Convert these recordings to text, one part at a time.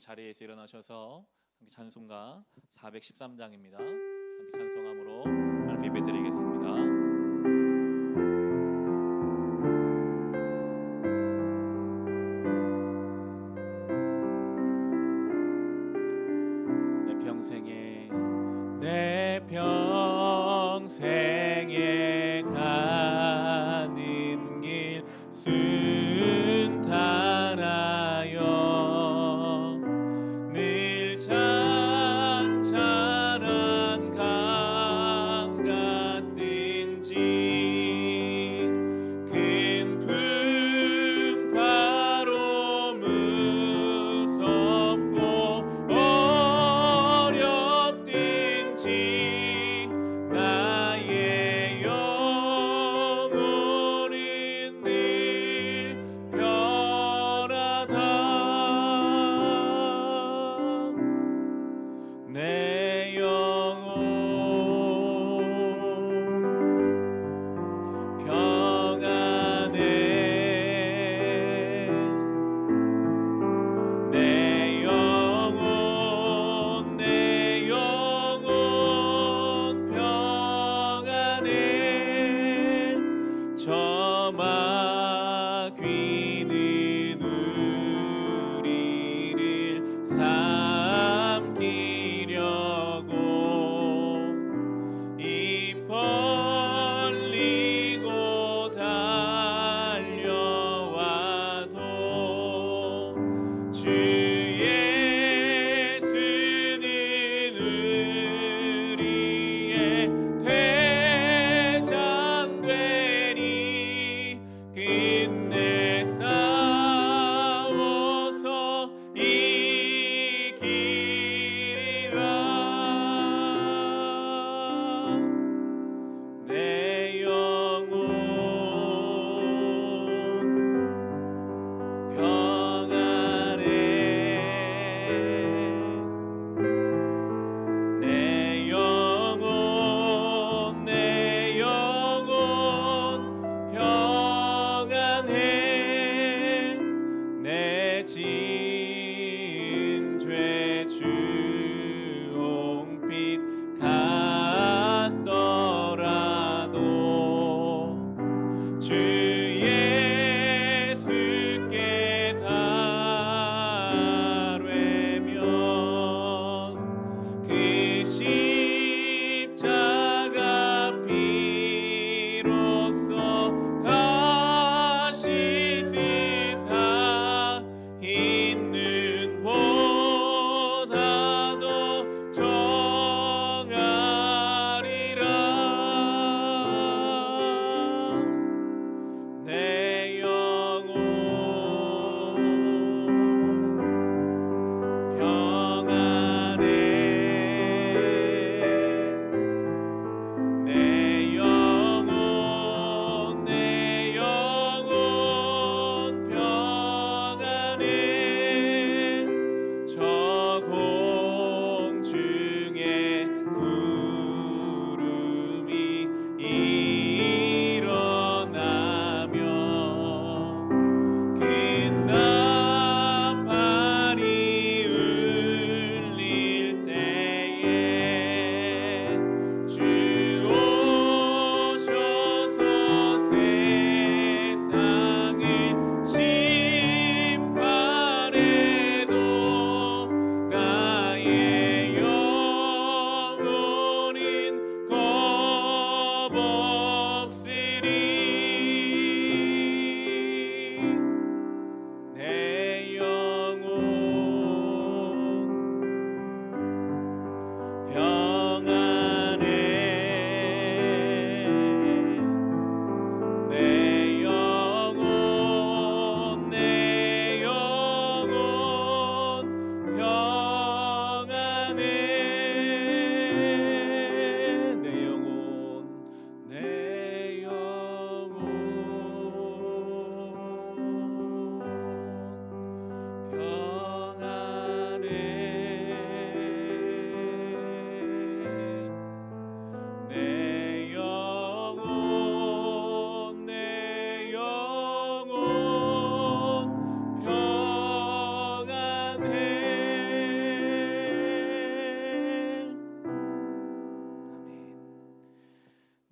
자리에서 일어나셔서 함께 찬송가 413장입니다. 함께 찬송함으로 하나님 예배 드리겠습니다. 내 평생에 가는 길 순탄하여 늘 잔잔한 강 같든지 큰 풍파로 무섭고 어렵든지 나의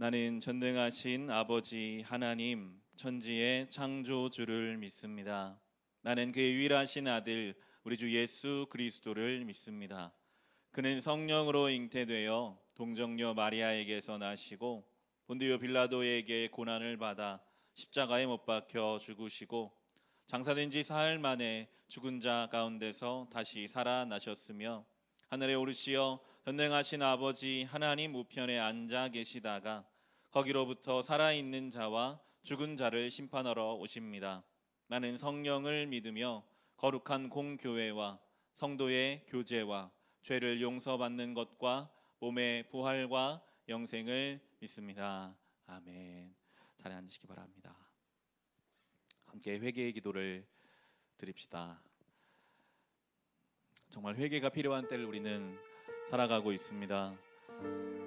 나는 전능하신 아버지 하나님 천지의 창조주를 믿습니다. 나는 그의 유일하신 아들 우리 주 예수 그리스도를 믿습니다. 그는 성령으로 잉태되어 동정녀 마리아에게서 나시고 본디오 빌라도에게 고난을 받아 십자가에 못 박혀 죽으시고 장사된 지 사흘 만에 죽은 자 가운데서 다시 살아나셨으며 하늘에 오르시어 전능하신 아버지 하나님 우편에 앉아 계시다가 거기로부터 살아있는 자와 죽은 자를 심판하러 오십니다. 나는 성령을 믿으며 거룩한 공교회와 성도의 교제와 죄를 용서받는 것과 몸의 부활과 영생을 믿습니다. 아멘. 자리에 앉으시기 바랍니다. 함께 회개의 기도를 드립시다. 정말 회개가 필요한 때를 우리는 살아가고 있습니다.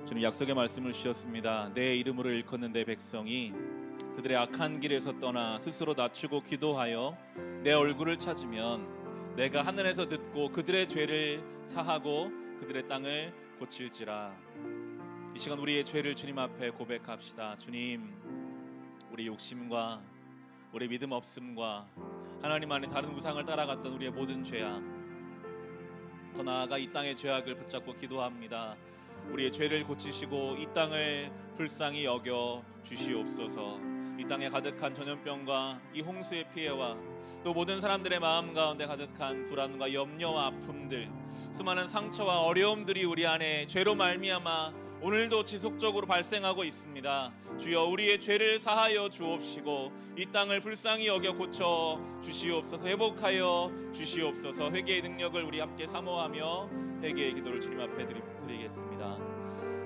주님 약속의 말씀을 주셨습니다. 내 이름으로 일컫는 내 백성이 그들의 악한 길에서 떠나 스스로 낮추고 기도하여 내 얼굴을 찾으면 내가 하늘에서 듣고 그들의 죄를 사하고 그들의 땅을 고칠지라. 이 시간 우리의 죄를 주님 앞에 고백합시다. 주님, 우리 욕심과 우리 믿음 없음과 하나님 안에 다른 우상을 따라갔던 우리의 모든 죄악, 더 나아가 이 땅의 죄악을 붙잡고 기도합니다. 우리의 죄를 고치시고 이 땅을 불쌍히 여겨 주시옵소서. 이 땅에 가득한 전염병과 이 홍수의 피해와 또 모든 사람들의 마음 가운데 가득한 불안과 염려와 아픔들, 수많은 상처와 어려움들이 우리 안에 죄로 말미암아 오늘도 지속적으로 발생하고 있습니다. 주여, 우리의 죄를 사하여 주옵시고 이 땅을 불쌍히 여겨 고쳐 주시옵소서. 회복하여 주시옵소서. 회개의 능력을 우리 함께 사모하며 회개의 기도를 주님 앞에 드리겠습니다.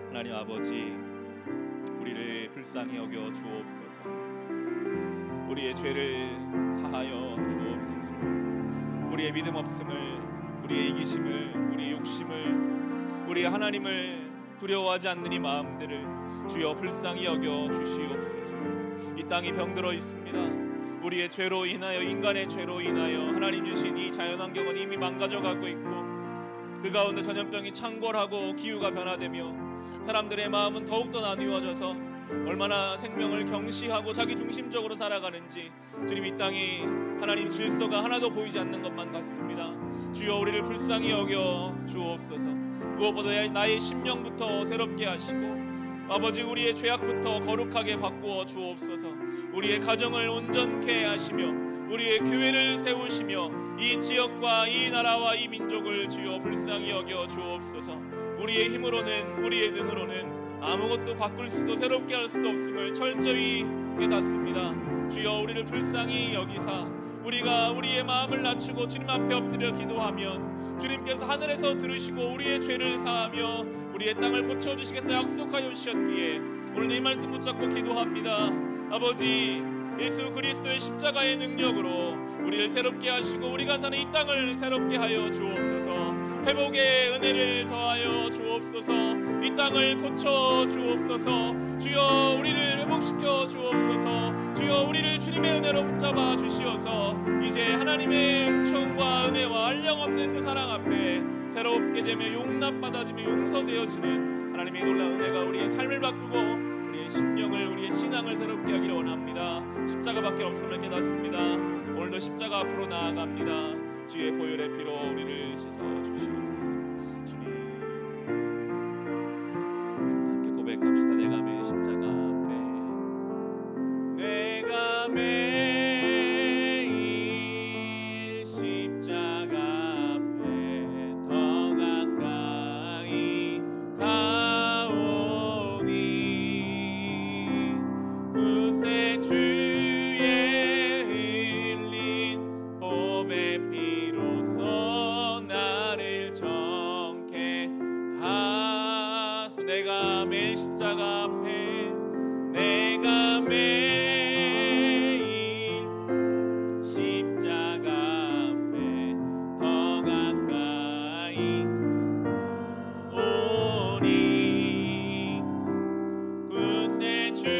하나님 아버지, 우리를 불쌍히 여겨 주옵소서. 우리의 죄를 사하여 주옵소서. 우리의 믿음 없음을, 우리의 이기심을, 우리의 욕심을, 우리의 하나님을 두려워하지 않는 이 마음들을 주여 불쌍히 여겨 주시옵소서. 이 땅이 병들어 있습니다. 우리의 죄로 인하여, 인간의 죄로 인하여 하나님 주신 이 자연환경은 이미 망가져가고 있고 그 가운데 전염병이 창궐하고 기후가 변화되며 사람들의 마음은 더욱더 나뉘어져서 얼마나 생명을 경시하고 자기 중심적으로 살아가는지 주님, 이 땅이 하나님 질서가 하나도 보이지 않는 것만 같습니다. 주여, 우리를 불쌍히 여겨 주옵소서. 무엇보다 나의 심령부터 새롭게 하시고 아버지, 우리의 죄악부터 거룩하게 바꾸어 주옵소서. 우리의 가정을 온전케 하시며 우리의 교회를 세우시며 이 지역과 이 나라와 이 민족을 주여 불쌍히 여겨 주옵소서. 우리의 힘으로는, 우리의 능으로는 아무것도 바꿀 수도 새롭게 할 수도 없음을 철저히 깨닫습니다. 주여, 우리를 불쌍히 여기사 우리가 우리의 마음을 낮추고 주님 앞에 엎드려 기도하면 주님께서 하늘에서 들으시고 우리의 죄를 사하며 우리의 땅을 고쳐주시겠다 약속하여 주셨기에 오늘 이 말씀 붙잡고 기도합니다. 아버지, 예수 그리스도의 십자가의 능력으로 우리를 새롭게 하시고 우리가 사는 이 땅을 새롭게 하여 주옵소서. 회복의 은혜를 더하여 주옵소서. 이 땅을 고쳐 주옵소서. 주여, 우리를 회복시켜 주옵소서. 주여, 우리를 주님의 은혜로 붙잡아 주시어서 이제 하나님의 은총과 은혜와 한량없는 그 사랑 앞에 새롭게 되며 용납받아지며 용서되어지는 하나님의 놀라운 은혜가 우리의 삶을 바꾸고 우리의 심령을, 우리의 신앙을 새롭게 하기를 원합니다. 십자가밖에 없음을 깨닫습니다. 오늘도 십자가 앞으로 나아갑니다. 주의 보혈의 피로 우리를 씻어 주시옵소서. 주님, 함께 고백합시다. 내가 매일 십자가 앞에, 내가 매일 십자가 앞에 더 가까이 가오니 그새 주의 흘린 보배 피로써 나를 정케 하소. 내가 매일 십자가 앞에, 내가 매일 십자가 앞에 더 가까이 오니 그새 주의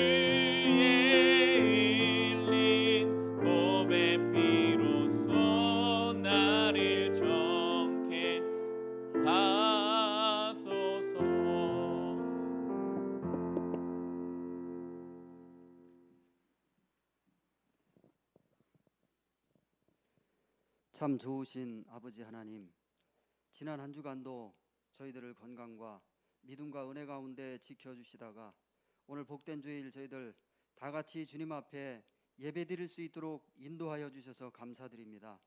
흘린 보배 피로써 나를 정케 하소서. 참 좋으신 아버지 하나님, 지난 한 주간도 저희들을 건강과 믿음과 은혜 가운데 지켜주시다가 오늘 복된 주일 저희들 다 같이 주님 앞에 예배드릴 수 있도록 인도하여 주셔서 감사드립니다.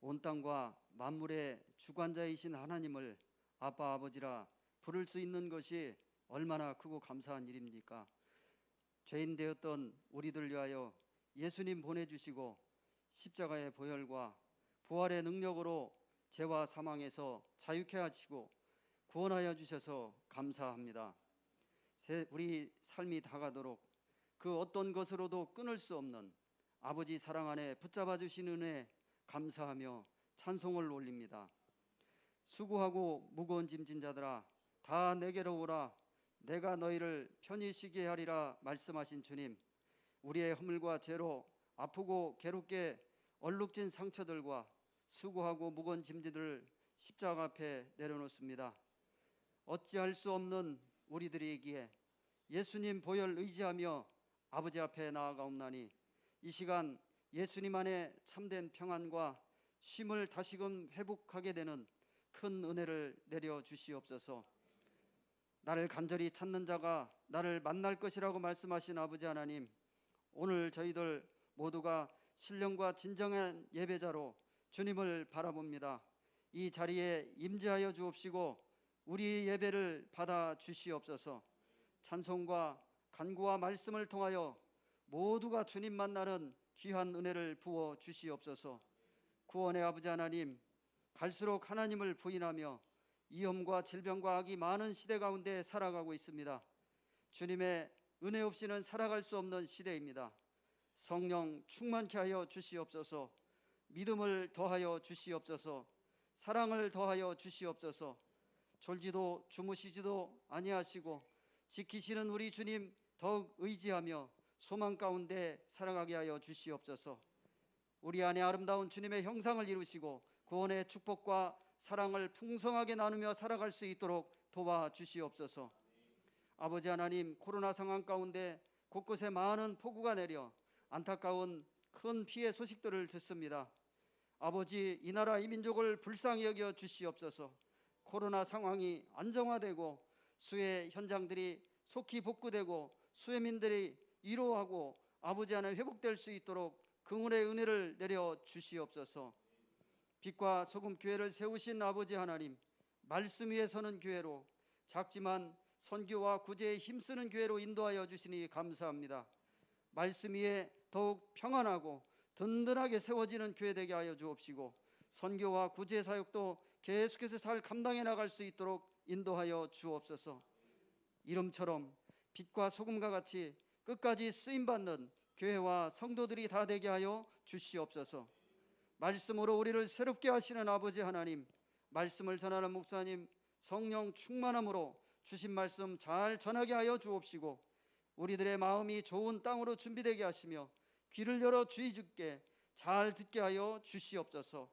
온 땅과 만물의 주관자이신 하나님을 아빠 아버지라 부를 수 있는 것이 얼마나 크고 감사한 일입니까? 죄인 되었던 우리들 위하여 예수님 보내주시고 십자가의 보혈과 부활의 능력으로 죄와 사망에서 자유케 하시고 구원하여 주셔서 감사합니다. 우리 삶이 다가도록 그 어떤 것으로도 끊을 수 없는 아버지 사랑 안에 붙잡아 주신 은혜 감사하며 찬송을 올립니다. 수고하고 무거운 짐진 자들아 다 내게로 오라, 내가 너희를 편히 쉬게 하리라 말씀하신 주님, 우리의 허물과 죄로 아프고 괴롭게 얼룩진 상처들과 수고하고 무거운 짐들을 십자가 앞에 내려놓습니다. 어찌할 수 없는 우리들이기에 예수님 보혈 의지하며 아버지 앞에 나아가옵나니 이 시간 예수님 안에 참된 평안과 쉼을 다시금 회복하게 되는 큰 은혜를 내려 주시옵소서. 나를 간절히 찾는 자가 나를 만날 것이라고 말씀하신 아버지 하나님, 오늘 저희들 모두가 신령과 진정한 예배자로 주님을 바라봅니다. 이 자리에 임재하여 주옵시고 우리 예배를 받아 주시옵소서. 찬송과 간구와 말씀을 통하여 모두가 주님 만나는 귀한 은혜를 부어 주시옵소서. 구원의 아버지 하나님, 갈수록 하나님을 부인하며 위험과 질병과 악이 많은 시대 가운데 살아가고 있습니다. 주님의 은혜 없이는 살아갈 수 없는 시대입니다. 성령 충만케 하여 주시옵소서. 믿음을 더하여 주시옵소서. 사랑을 더하여 주시옵소서. 졸지도 주무시지도 아니하시고 지키시는 우리 주님 더욱 의지하며 소망 가운데 살아가게 하여 주시옵소서. 우리 안에 아름다운 주님의 형상을 이루시고 구원의 축복과 사랑을 풍성하게 나누며 살아갈 수 있도록 도와주시옵소서. 아버지 하나님, 코로나 상황 가운데 곳곳에 많은 폭우가 내려 안타까운 큰 피해 소식들을 듣습니다. 아버지, 이 나라 이 민족을 불쌍히 여겨 주시옵소서. 코로나 상황이 안정화되고 수해 현장들이 속히 복구되고 수해민들이 위로하고 아버지 안에 회복될 수 있도록 긍휼의 은혜를 내려 주시옵소서. 빛과 소금 교회를 세우신 아버지 하나님, 말씀 위에 서는 교회로, 작지만 선교와 구제에 힘쓰는 교회로 인도하여 주시니 감사합니다. 말씀 위에 더욱 평안하고 든든하게 세워지는 교회 되게 하여 주옵시고 선교와 구제 사역도 계속해서 잘 감당해 나갈 수 있도록 인도하여 주옵소서. 이름처럼 빛과 소금과 같이 끝까지 쓰임받는 교회와 성도들이 다 되게 하여 주시옵소서. 말씀으로 우리를 새롭게 하시는 아버지 하나님, 말씀을 전하는 목사님 성령 충만함으로 주신 말씀 잘 전하게 하여 주옵시고 우리들의 마음이 좋은 땅으로 준비되게 하시며 귀를 열어 주의 주께 잘 듣게 하여 주시옵소서.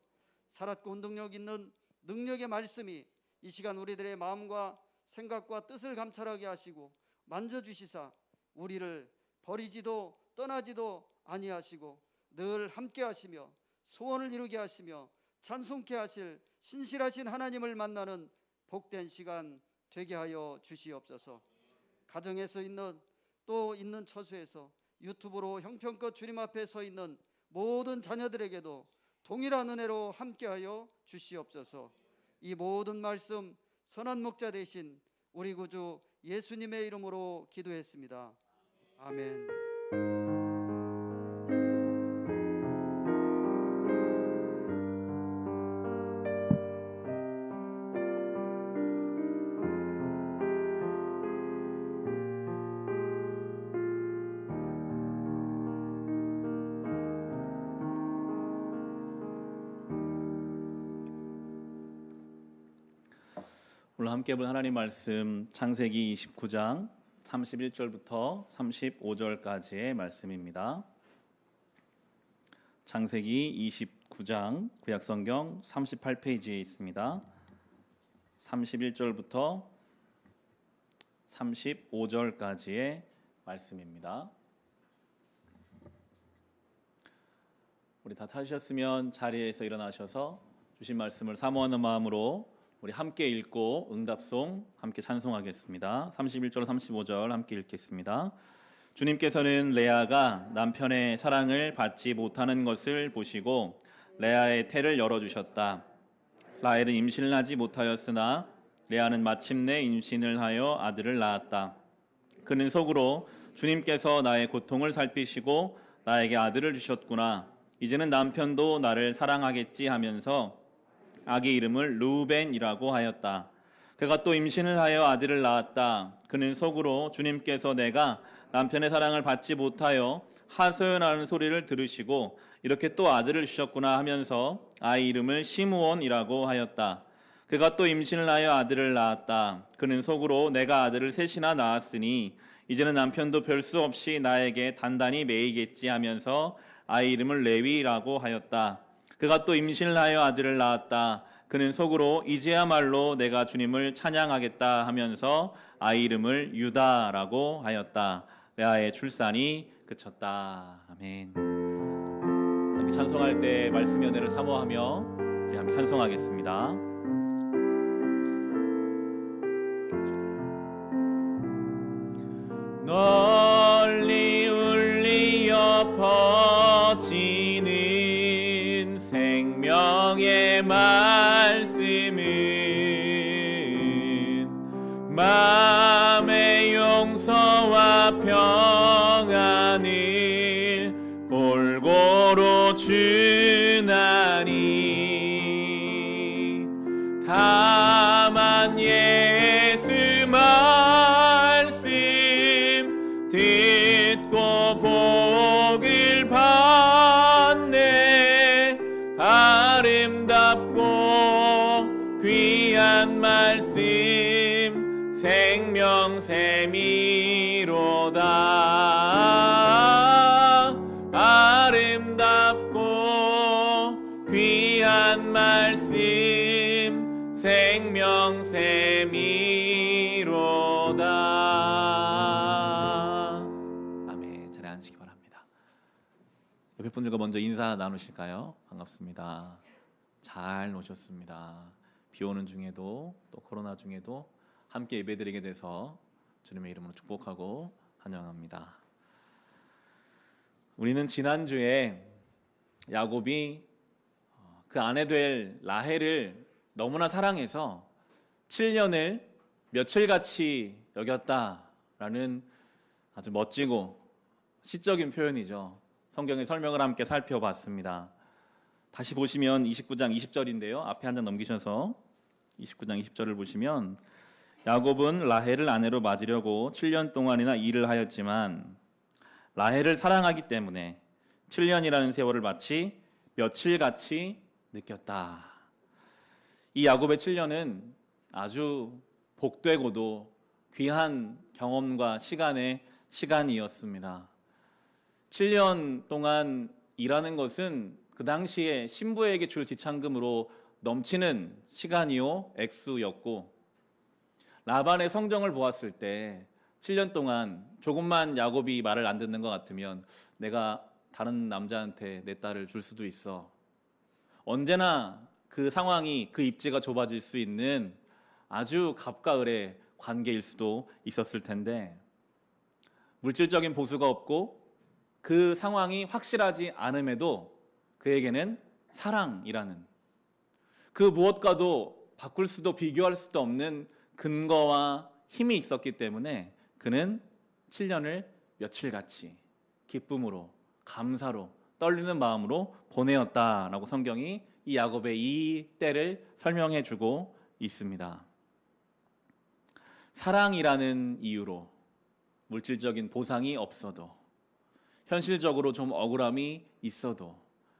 살았고 운동력 있는 능력의 말씀이 이 시간 우리들의 마음과 생각과 뜻을 감찰하게 하시고 만져주시사 우리를 버리지도 떠나지도 아니하시고 늘 함께 하시며 소원을 이루게 하시며 찬송케 하실 신실하신 하나님을 만나는 복된 시간 되게 하여 주시옵소서. 가정에서 있는 또 있는 처소에서 유튜브로 형편껏 주님 앞에 서 있는 모든 자녀들에게도 동일한 은혜로 함께하여 주시옵소서. 이 모든 말씀 선한 목자 되신 우리 구주 예수님의 이름으로 기도했습니다. 아멘. 오늘 함께 볼 하나님 말씀 창세기 29장 31절부터 35절까지의 말씀입니다. 창세기 29장 구약성경 38페이지에 있습니다. 31절부터 35절까지의 말씀입니다. 우리 다 타셨으면 자리에서 일어나셔서 주신 말씀을 사모하는 마음으로 우리 함께 읽고 응답송 함께 찬송하겠습니다. 31절 35절 함께 읽겠습니다. 주님께서는 레아가 남편의 사랑을 받지 못하는 것을 보시고 레아의 태를 열어주셨다. 라헬은 임신을 하지 못하였으나 레아는 마침내 임신을 하여 아들을 낳았다. 그는 속으로 주님께서 나의 고통을 살피시고 나에게 아들을 주셨구나. 이제는 남편도 나를 사랑하겠지 하면서 아기 이름을 르우벤이라고 하였다. 그가 또 임신을 하여 아들을 낳았다. 그는 속으로 주님께서 내가 남편의 사랑을 받지 못하여 하소연하는 소리를 들으시고 이렇게 또 아들을 주셨구나 하면서 아이 이름을 시므온이라고 하였다. 그가 또 임신을 하여 아들을 낳았다. 그는 속으로 내가 아들을 셋이나 낳았으니 이제는 남편도 별 수 없이 나에게 단단히 매이겠지 하면서 아이 이름을 레위라고 하였다. 그가 또 임신을 하여 아들을 낳았다. 그는 속으로 이제야말로 내가 주님을 찬양하겠다 하면서 아이 이름을 유다라고 하였다. 레아의 출산이 그쳤다. 아멘. 함께 찬송할 때 말씀의 은혜를 사모하며 우리 함께 찬송하겠습니다. 널리 울리어 퍼지는 생명의 말씀은 마음의 용서와 평안을 골고루 주나니 다만 예수 말씀 듣고 복을 받네. 아름답고 귀한 말씀 생명샘이로다. 아름답고 귀한 말씀 생명샘이로다. 아멘. 자리에 앉으시기 바랍니다. 옆에 분들과 먼저 인사 나누실까요? 반갑습니다. 잘 오셨습니다. 비 오는 중에도 또 코로나 중에도 함께 예배드리게 돼서 주님의 이름으로 축복하고 환영합니다. 우리는 지난주에 야곱이 그 아내 될 라헬을 너무나 사랑해서 7년을 며칠같이 여겼다라는 아주 멋지고 시적인 표현이죠. 성경의 설명을 함께 살펴봤습니다. 다시 보시면 29장 20절인데요. 앞에 한 장 넘기셔서 29장 20절을 보시면 야곱은 라헬을 아내로 맞으려고 7년 동안이나 일을 하였지만 라헬을 사랑하기 때문에 7년이라는 세월을 마치 며칠같이 느꼈다. 이 야곱의 7년은 아주 복되고도 귀한 경험과 시간의 시간이었습니다. 7년 동안 일하는 것은 그 당시에 신부에게 줄 지참금으로 넘치는 시간이요 액수였고, 라반의 성정을 보았을 때 7년 동안 조금만 야곱이 말을 안 듣는 것 같으면 내가 다른 남자한테 내 딸을 줄 수도 있어. 언제나 그 상황이 그 입지가 좁아질 수 있는 아주 갑과 을의 관계일 수도 있었을 텐데, 물질적인 보수가 없고 그 상황이 확실하지 않음에도 그에게는 사랑이라는 그 무엇과도 바꿀 수도 비교할 수도 없는 근거와 힘이 있었기 때문에 그는 7년을 며칠같이 기쁨으로 감사로 떨리는 마음으로 보내었다라고 성경이 이 야곱의 이 때를 설명해 주고 있습니다. 사랑이라는 이유로 물질적인 보상이 없어도, 현실적으로 좀 억울함이 있어도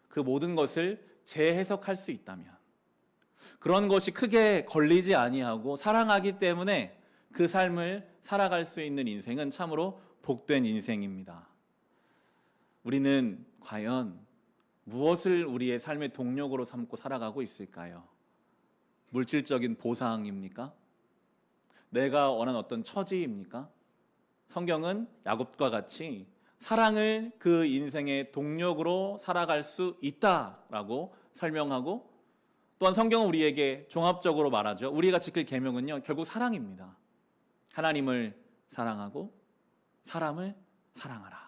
그 모든 것을 재해석할 수 있다면, 그런 것이 크게 걸리지 아니하고 사랑하기 때문에 그 삶을 살아갈 수 있는 인생은 참으로 복된 인생입니다. 우리는 과연 무엇을 우리의 삶의 동력으로 삼고 살아가고 있을까요? 물질적인 보상입니까? 내가 원하는 어떤 처지입니까? 성경은 야곱과 같이 사랑을 그 인생의 동력으로 살아갈 수 있다라고 설명하고, 또한 성경은 우리에게 종합적으로 말하죠. 우리가 지킬 계명은요, 결국 사랑입니다. 하나님을 사랑하고 사람을 사랑하라.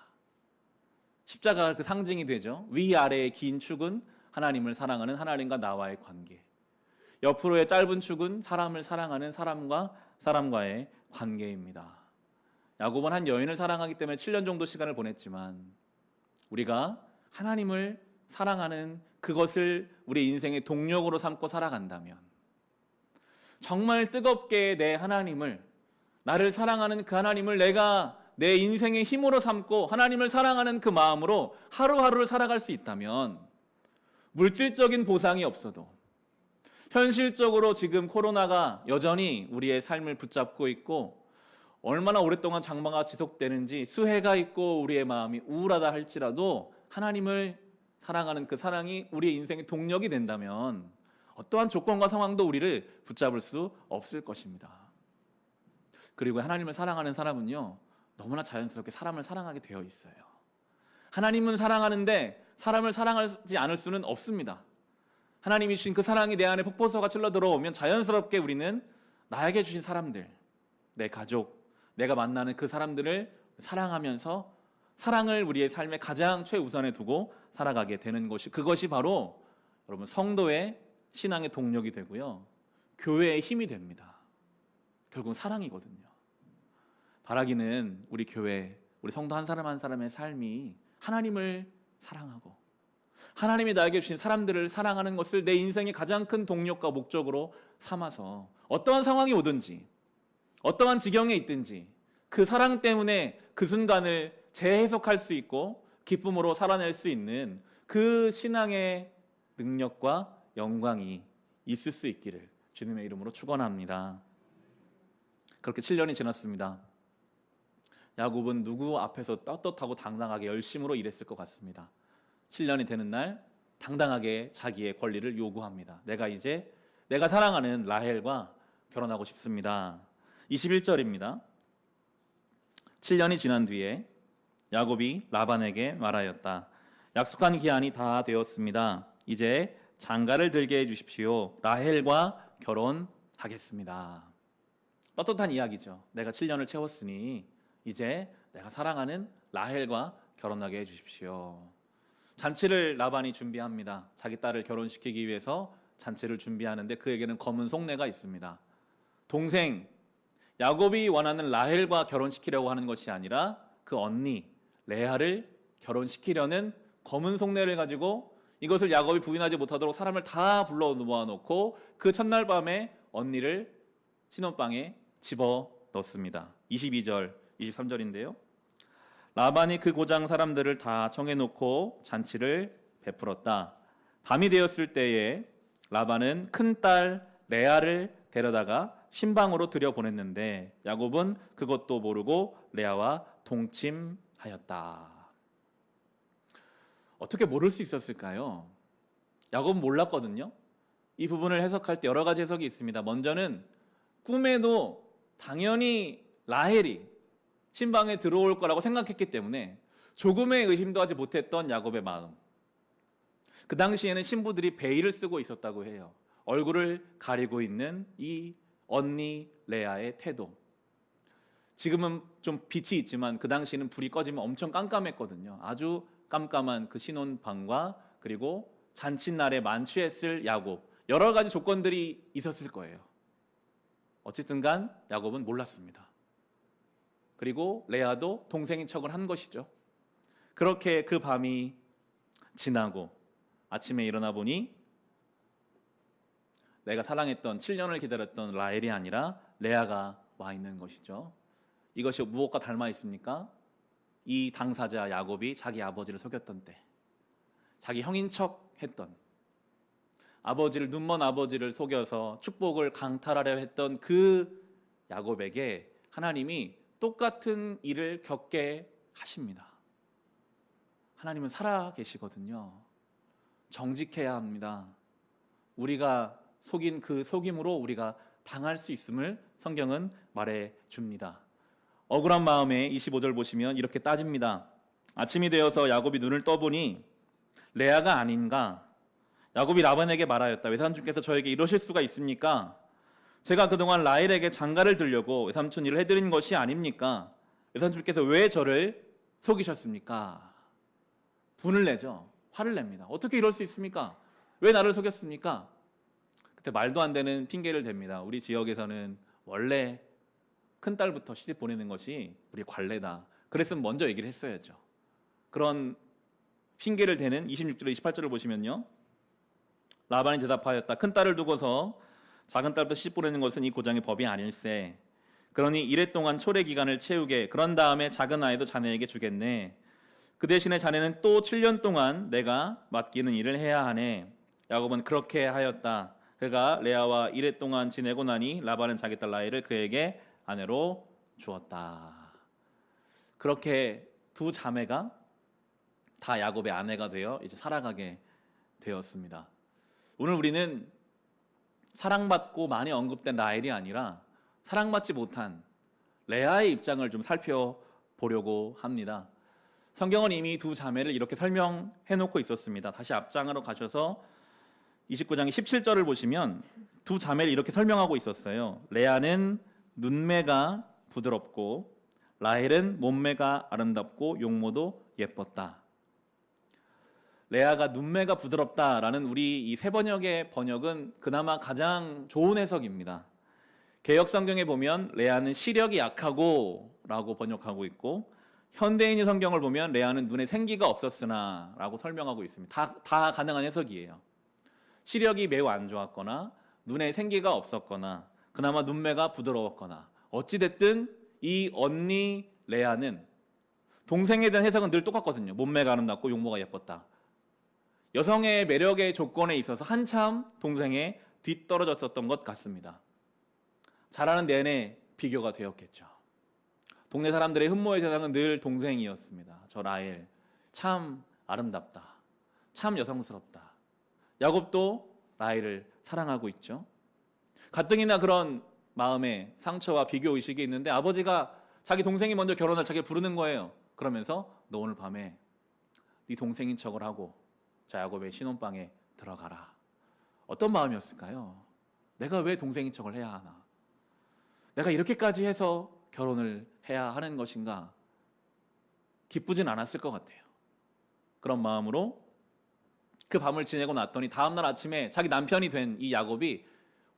십자가가 그 상징이 되죠. 위아래의 긴 축은 하나님을 사랑하는 하나님과 나와의 관계, 옆으로의 짧은 축은 사람을 사랑하는 사람과 사람과의 관계입니다. 야곱은 한 여인을 사랑하기 때문에 7년 정도 시간을 보냈지만, 우리가 하나님을 사랑하는 그것을 우리 인생의 동력으로 삼고 살아간다면, 정말 뜨겁게 내 하나님을, 나를 사랑하는 그 하나님을 내가 내 인생의 힘으로 삼고 하나님을 사랑하는 그 마음으로 하루하루를 살아갈 수 있다면, 물질적인 보상이 없어도, 현실적으로 지금 코로나가 여전히 우리의 삶을 붙잡고 있고 얼마나 오랫동안 장마가 지속되는지 수해가 있고 우리의 마음이 우울하다 할지라도, 하나님을 사랑하는 그 사랑이 우리의 인생의 동력이 된다면 어떠한 조건과 상황도 우리를 붙잡을 수 없을 것입니다. 그리고 하나님을 사랑하는 사람은요, 너무나 자연스럽게 사람을 사랑하게 되어 있어요. 하나님은 사랑하는데 사람을 사랑하지 않을 수는 없습니다. 하나님이 주신 그 사랑이 내 안에 폭포수가 찔러 들어오면 자연스럽게 우리는 나에게 주신 사람들, 내 가족, 내가 만나는 그 사람들을 사랑하면서 사랑을 우리의 삶의 가장 최우선에 두고 살아가게 되는 것이, 그것이 바로 여러분 성도의 신앙의 동력이 되고요, 교회의 힘이 됩니다. 결국 사랑이거든요. 바라기는 우리 교회, 우리 성도 한 사람 한 사람의 삶이 하나님을 사랑하고 하나님이 나에게 주신 사람들을 사랑하는 것을 내 인생의 가장 큰 동력과 목적으로 삼아서 어떠한 상황이 오든지 어떠한 지경에 있든지 그 사랑 때문에 그 순간을 재해석할 수 있고 기쁨으로 살아낼 수 있는 그 신앙의 능력과 영광이 있을 수 있기를 주님의 이름으로 축원합니다. 그렇게 7년이 지났습니다. 야곱은 누구 앞에서 떳떳하고 당당하게 열심으로 일했을 것 같습니다. 7년이 되는 날 당당하게 자기의 권리를 요구합니다. 내가 이제 내가 사랑하는 라헬과 결혼하고 싶습니다. 21절입니다. 7년이 지난 뒤에 야곱이 라반에게 말하였다. 약속한 기한이 다 되었습니다. 이제 장가를 들게 해주십시오. 라헬과 결혼하겠습니다. 떳떳한 이야기죠. 내가 7년을 채웠으니 이제 내가 사랑하는 라헬과 결혼하게 해주십시오. 잔치를 라반이 준비합니다. 자기 딸을 결혼시키기 위해서 잔치를 준비하는데 그에게는 검은 속내가 있습니다. 동생 야곱이 원하는 라헬과 결혼시키려고 하는 것이 아니라 그 언니 레아를 결혼시키려는 검은 속내를 가지고, 이것을 야곱이 부인하지 못하도록 사람을 다 불러 모아놓고 그 첫날 밤에 언니를 신혼방에 집어넣습니다. 22절 23절인데요. 라반이 그 고장 사람들을 다 청해놓고 잔치를 베풀었다. 밤이 되었을 때에 라반은 큰딸 레아를 데려다가 신방으로 들여보냈는데 야곱은 그것도 모르고 레아와 동침하였다. 어떻게 모를 수 있었을까요? 야곱은 몰랐거든요. 이 부분을 해석할 때 여러 가지 해석이 있습니다. 먼저는 꿈에도 당연히 라헬이 신방에 들어올 거라고 생각했기 때문에 조금의 의심도 하지 못했던 야곱의 마음. 그 당시에는 신부들이 베일을 쓰고 있었다고 해요. 얼굴을 가리고 있는 이 언니 레아의 태도. 지금은 좀 빛이 있지만 그 당시에는 불이 꺼지면 엄청 깜깜했거든요. 아주 깜깜한 그 신혼방과 그리고 잔칫날에 만취했을 야곱, 여러 가지 조건들이 있었을 거예요. 어쨌든 간 야곱은 몰랐습니다. 그리고 레아도 동생인 척을 한 것이죠. 그렇게 그 밤이 지나고 아침에 일어나 보니 내가 사랑했던 7년을 기다렸던 라헬이 아니라 레아가 와 있는 것이죠. 이것이 무엇과 닮아 있습니까? 이 당사자 야곱이 자기 아버지를 속였던 때, 자기 형인 척 했던, 아버지를, 눈먼 아버지를 속여서 축복을 강탈하려 했던 그 야곱에게 하나님이 똑같은 일을 겪게 하십니다. 하나님은 살아 계시거든요. 정직해야 합니다. 우리가 속인 그 속임으로 우리가 당할 수 있음을 성경은 말해 줍니다. 억울한 마음에 25절 보시면 이렇게 따집니다. 아침이 되어서 야곱이 눈을 떠보니 레아가 아닌가. 야곱이 라반에게 말하였다. 외삼촌께서 저에게 이러실 수가 있습니까? 제가 그동안 라헬에게 장가를 들려고 외삼촌 일을 해드린 것이 아닙니까? 외삼촌께서 왜 저를 속이셨습니까? 분을 내죠. 화를 냅니다. 어떻게 이럴 수 있습니까? 왜 나를 속였습니까? 그때 말도 안 되는 핑계를 댑니다. 우리 지역에서는 원래 큰딸부터 시집 보내는 것이 우리 관례다. 그랬으면 먼저 얘기를 했어야죠. 그런 핑계를 대는 26절 28절을 보시면요. 라반이 대답하였다. 큰딸을 두고서 작은딸부터 시집 보내는 것은 이 고장의 법이 아닐세. 그러니 이래 동안 초래 기간을 채우게. 그런 다음에 작은 아이도 자네에게 주겠네. 그 대신에 자네는 또 7년 동안 내가 맡기는 일을 해야 하네. 야곱은 그렇게 하였다. 그가 레아와 이래 동안 지내고 나니 라반은 자기 딸 라헬을 그에게 아내로 주었다. 그렇게 두 자매가 다 야곱의 아내가 되어 이제 살아가게 되었습니다. 오늘 우리는 사랑받고 많이 언급된 라헬이 아니라 사랑받지 못한 레아의 입장을 좀 살펴보려고 합니다. 성경은 이미 두 자매를 이렇게 설명해 놓고 있었습니다. 다시 앞장으로 가셔서 29장 17절을 보시면 두 자매를 이렇게 설명하고 있었어요. 레아는 눈매가 부드럽고 라헬은 몸매가 아름답고 용모도 예뻤다. 레아가 눈매가 부드럽다라는 우리 이 세 번역의 번역은 그나마 가장 좋은 해석입니다. 개역 성경에 보면 레아는 시력이 약하고 라고 번역하고 있고, 현대인의 성경을 보면 레아는 눈에 생기가 없었으나 라고 설명하고 있습니다. 다 가능한 해석이에요. 시력이 매우 안 좋았거나 눈에 생기가 없었거나 그나마 눈매가 부드러웠거나, 어찌됐든 이 언니 레아는, 동생에 대한 해석은 늘 똑같거든요. 몸매가 아름답고 용모가 예뻤다. 여성의 매력의 조건에 있어서 한참 동생에 뒤떨어졌었던 것 같습니다. 자라는 내내 비교가 되었겠죠. 동네 사람들의 흠모의 대상은 늘 동생이었습니다. 저 라헬 참 아름답다, 참 여성스럽다. 야곱도 라헬을 사랑하고 있죠. 가뜩이나 그런 마음에 상처와 비교 의식이 있는데 아버지가 자기 동생이 먼저 결혼할 자기를 부르는 거예요. 그러면서 너 오늘 밤에 네 동생인 척을 하고 자 야곱의 신혼방에 들어가라. 어떤 마음이었을까요? 내가 왜 동생인 척을 해야 하나? 내가 이렇게까지 해서 결혼을 해야 하는 것인가? 기쁘진 않았을 것 같아요. 그런 마음으로 그 밤을 지내고 났더니 다음날 아침에 자기 남편이 된 이 야곱이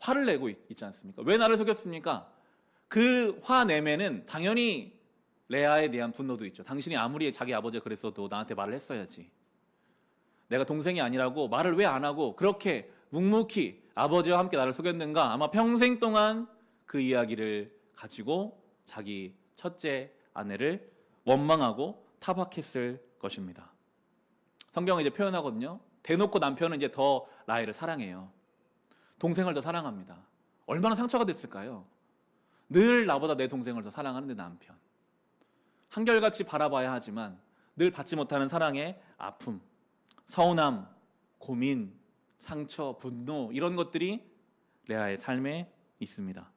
화를 내고 있지 않습니까? 왜 나를 속였습니까? 그 화내면은 당연히 레아에 대한 분노도 있죠. 당신이 아무리 자기 아버지가 그랬어도 나한테 말을 했어야지. 내가 동생이 아니라고 말을 왜 안 하고 그렇게 묵묵히 아버지와 함께 나를 속였는가? 아마 평생 동안 그 이야기를 가지고 자기 첫째 아내를 원망하고 타박했을 것입니다. 성경은 이제 표현하거든요. 대놓고 남편은 이제 더 라헬을 사랑해요. 동생을 더 사랑합니다. 얼마나 상처가 됐을까요? 늘 나보다 내 동생을 더 사랑하는 내 남편. 한결같이 바라봐야 하지만 늘 받지 못하는 사랑의 아픔, 서운함, 고민, 상처, 분노, 이런 것들이 레아의 삶에 있습니다.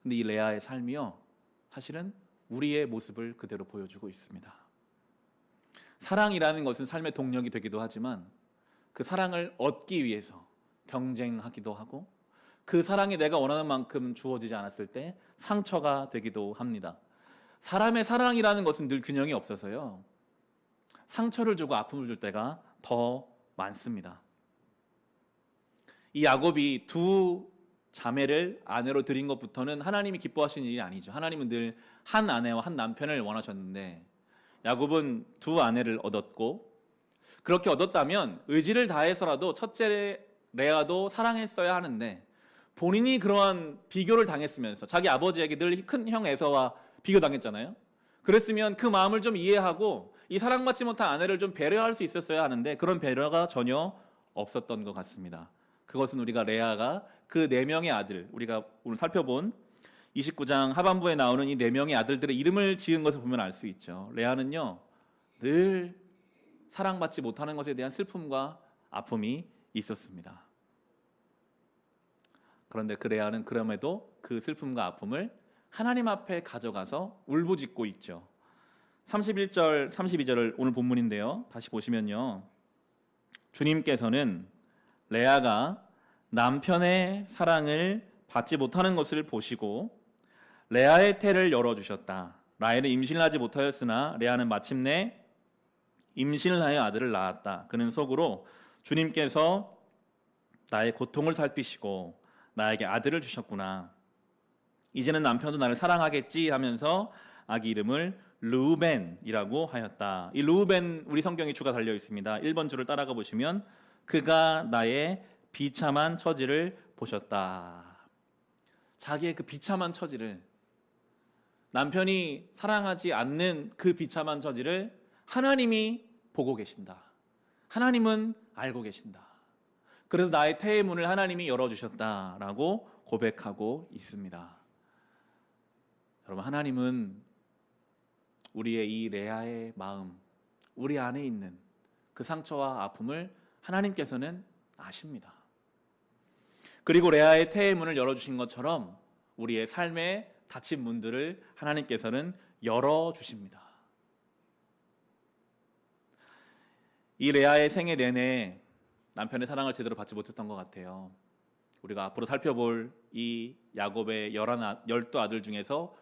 근데 이 레아의 삶이요, 사실은 우리의 모습을 그대로 보여주고 있습니다. 사랑이라는 것은 삶의 동력이 되기도 하지만 그 사랑을 얻기 위해서 경쟁하기도 하고, 그 사랑이 내가 원하는 만큼 주어지지 않았을 때 상처가 되기도 합니다. 사람의 사랑이라는 것은 늘 균형이 없어서요, 상처를 주고 아픔을 줄 때가 더 많습니다. 이 야곱이 두 자매를 아내로 드린 것부터는 하나님이 기뻐하시는 일이 아니죠. 하나님은 늘 한 아내와 한 남편을 원하셨는데 야곱은 두 아내를 얻었고, 그렇게 얻었다면 의지를 다해서라도 첫째 레아도 사랑했어야 하는데 본인이 그러한 비교를 당했으면서 자기 아버지에게 늘 큰 형 에서와 비교당했잖아요. 그랬으면 그 마음을 좀 이해하고 이 사랑받지 못한 아내를 좀 배려할 수 있었어야 하는데 그런 배려가 전혀 없었던 것 같습니다. 그것은 우리가 레아가 그 네 명의 아들, 우리가 오늘 살펴본 29장 하반부에 나오는 이 네 명의 아들들의 이름을 지은 것을 보면 알 수 있죠. 레아는요, 늘 사랑받지 못하는 것에 대한 슬픔과 아픔이 있었습니다. 그런데 그 레아는 그럼에도 그 슬픔과 아픔을 하나님 앞에 가져가서 울부짖고 있죠. 31절, 32절을 오늘 본문인데요. 다시 보시면요. 주님께서는 레아가 남편의 사랑을 받지 못하는 것을 보시고 레아의 태를 열어주셨다. 라헬은 임신을 하지 못하였으나 레아는 마침내 임신을 하여 아들을 낳았다. 그는 속으로 주님께서 나의 고통을 살피시고 나에게 아들을 주셨구나. 이제는 남편도 나를 사랑하겠지 하면서 아기 이름을 르우벤이라고 하였다. 이 르우벤 우리 성경에 주가 달려 있습니다. 1번 줄을 따라가 보시면 그가 나의 비참한 처지를 보셨다. 자기의 그 비참한 처지를, 남편이 사랑하지 않는 그 비참한 처지를 하나님이 보고 계신다. 하나님은 알고 계신다. 그래서 나의 태의 문을 하나님이 열어주셨다라고 고백하고 있습니다. 여러분, 하나님은 우리의 이 레아의 마음, 우리 안에 있는 그 상처와 아픔을 하나님께서는 아십니다. 그리고 레아의 태의 문을 열어주신 것처럼 우리의 삶의 닫힌 문들을 하나님께서는 열어주십니다. 이 레아의 생애 내내 남편의 사랑을 제대로 받지 못했던 것 같아요. 우리가 앞으로 살펴볼 이 야곱의 12아들 중에서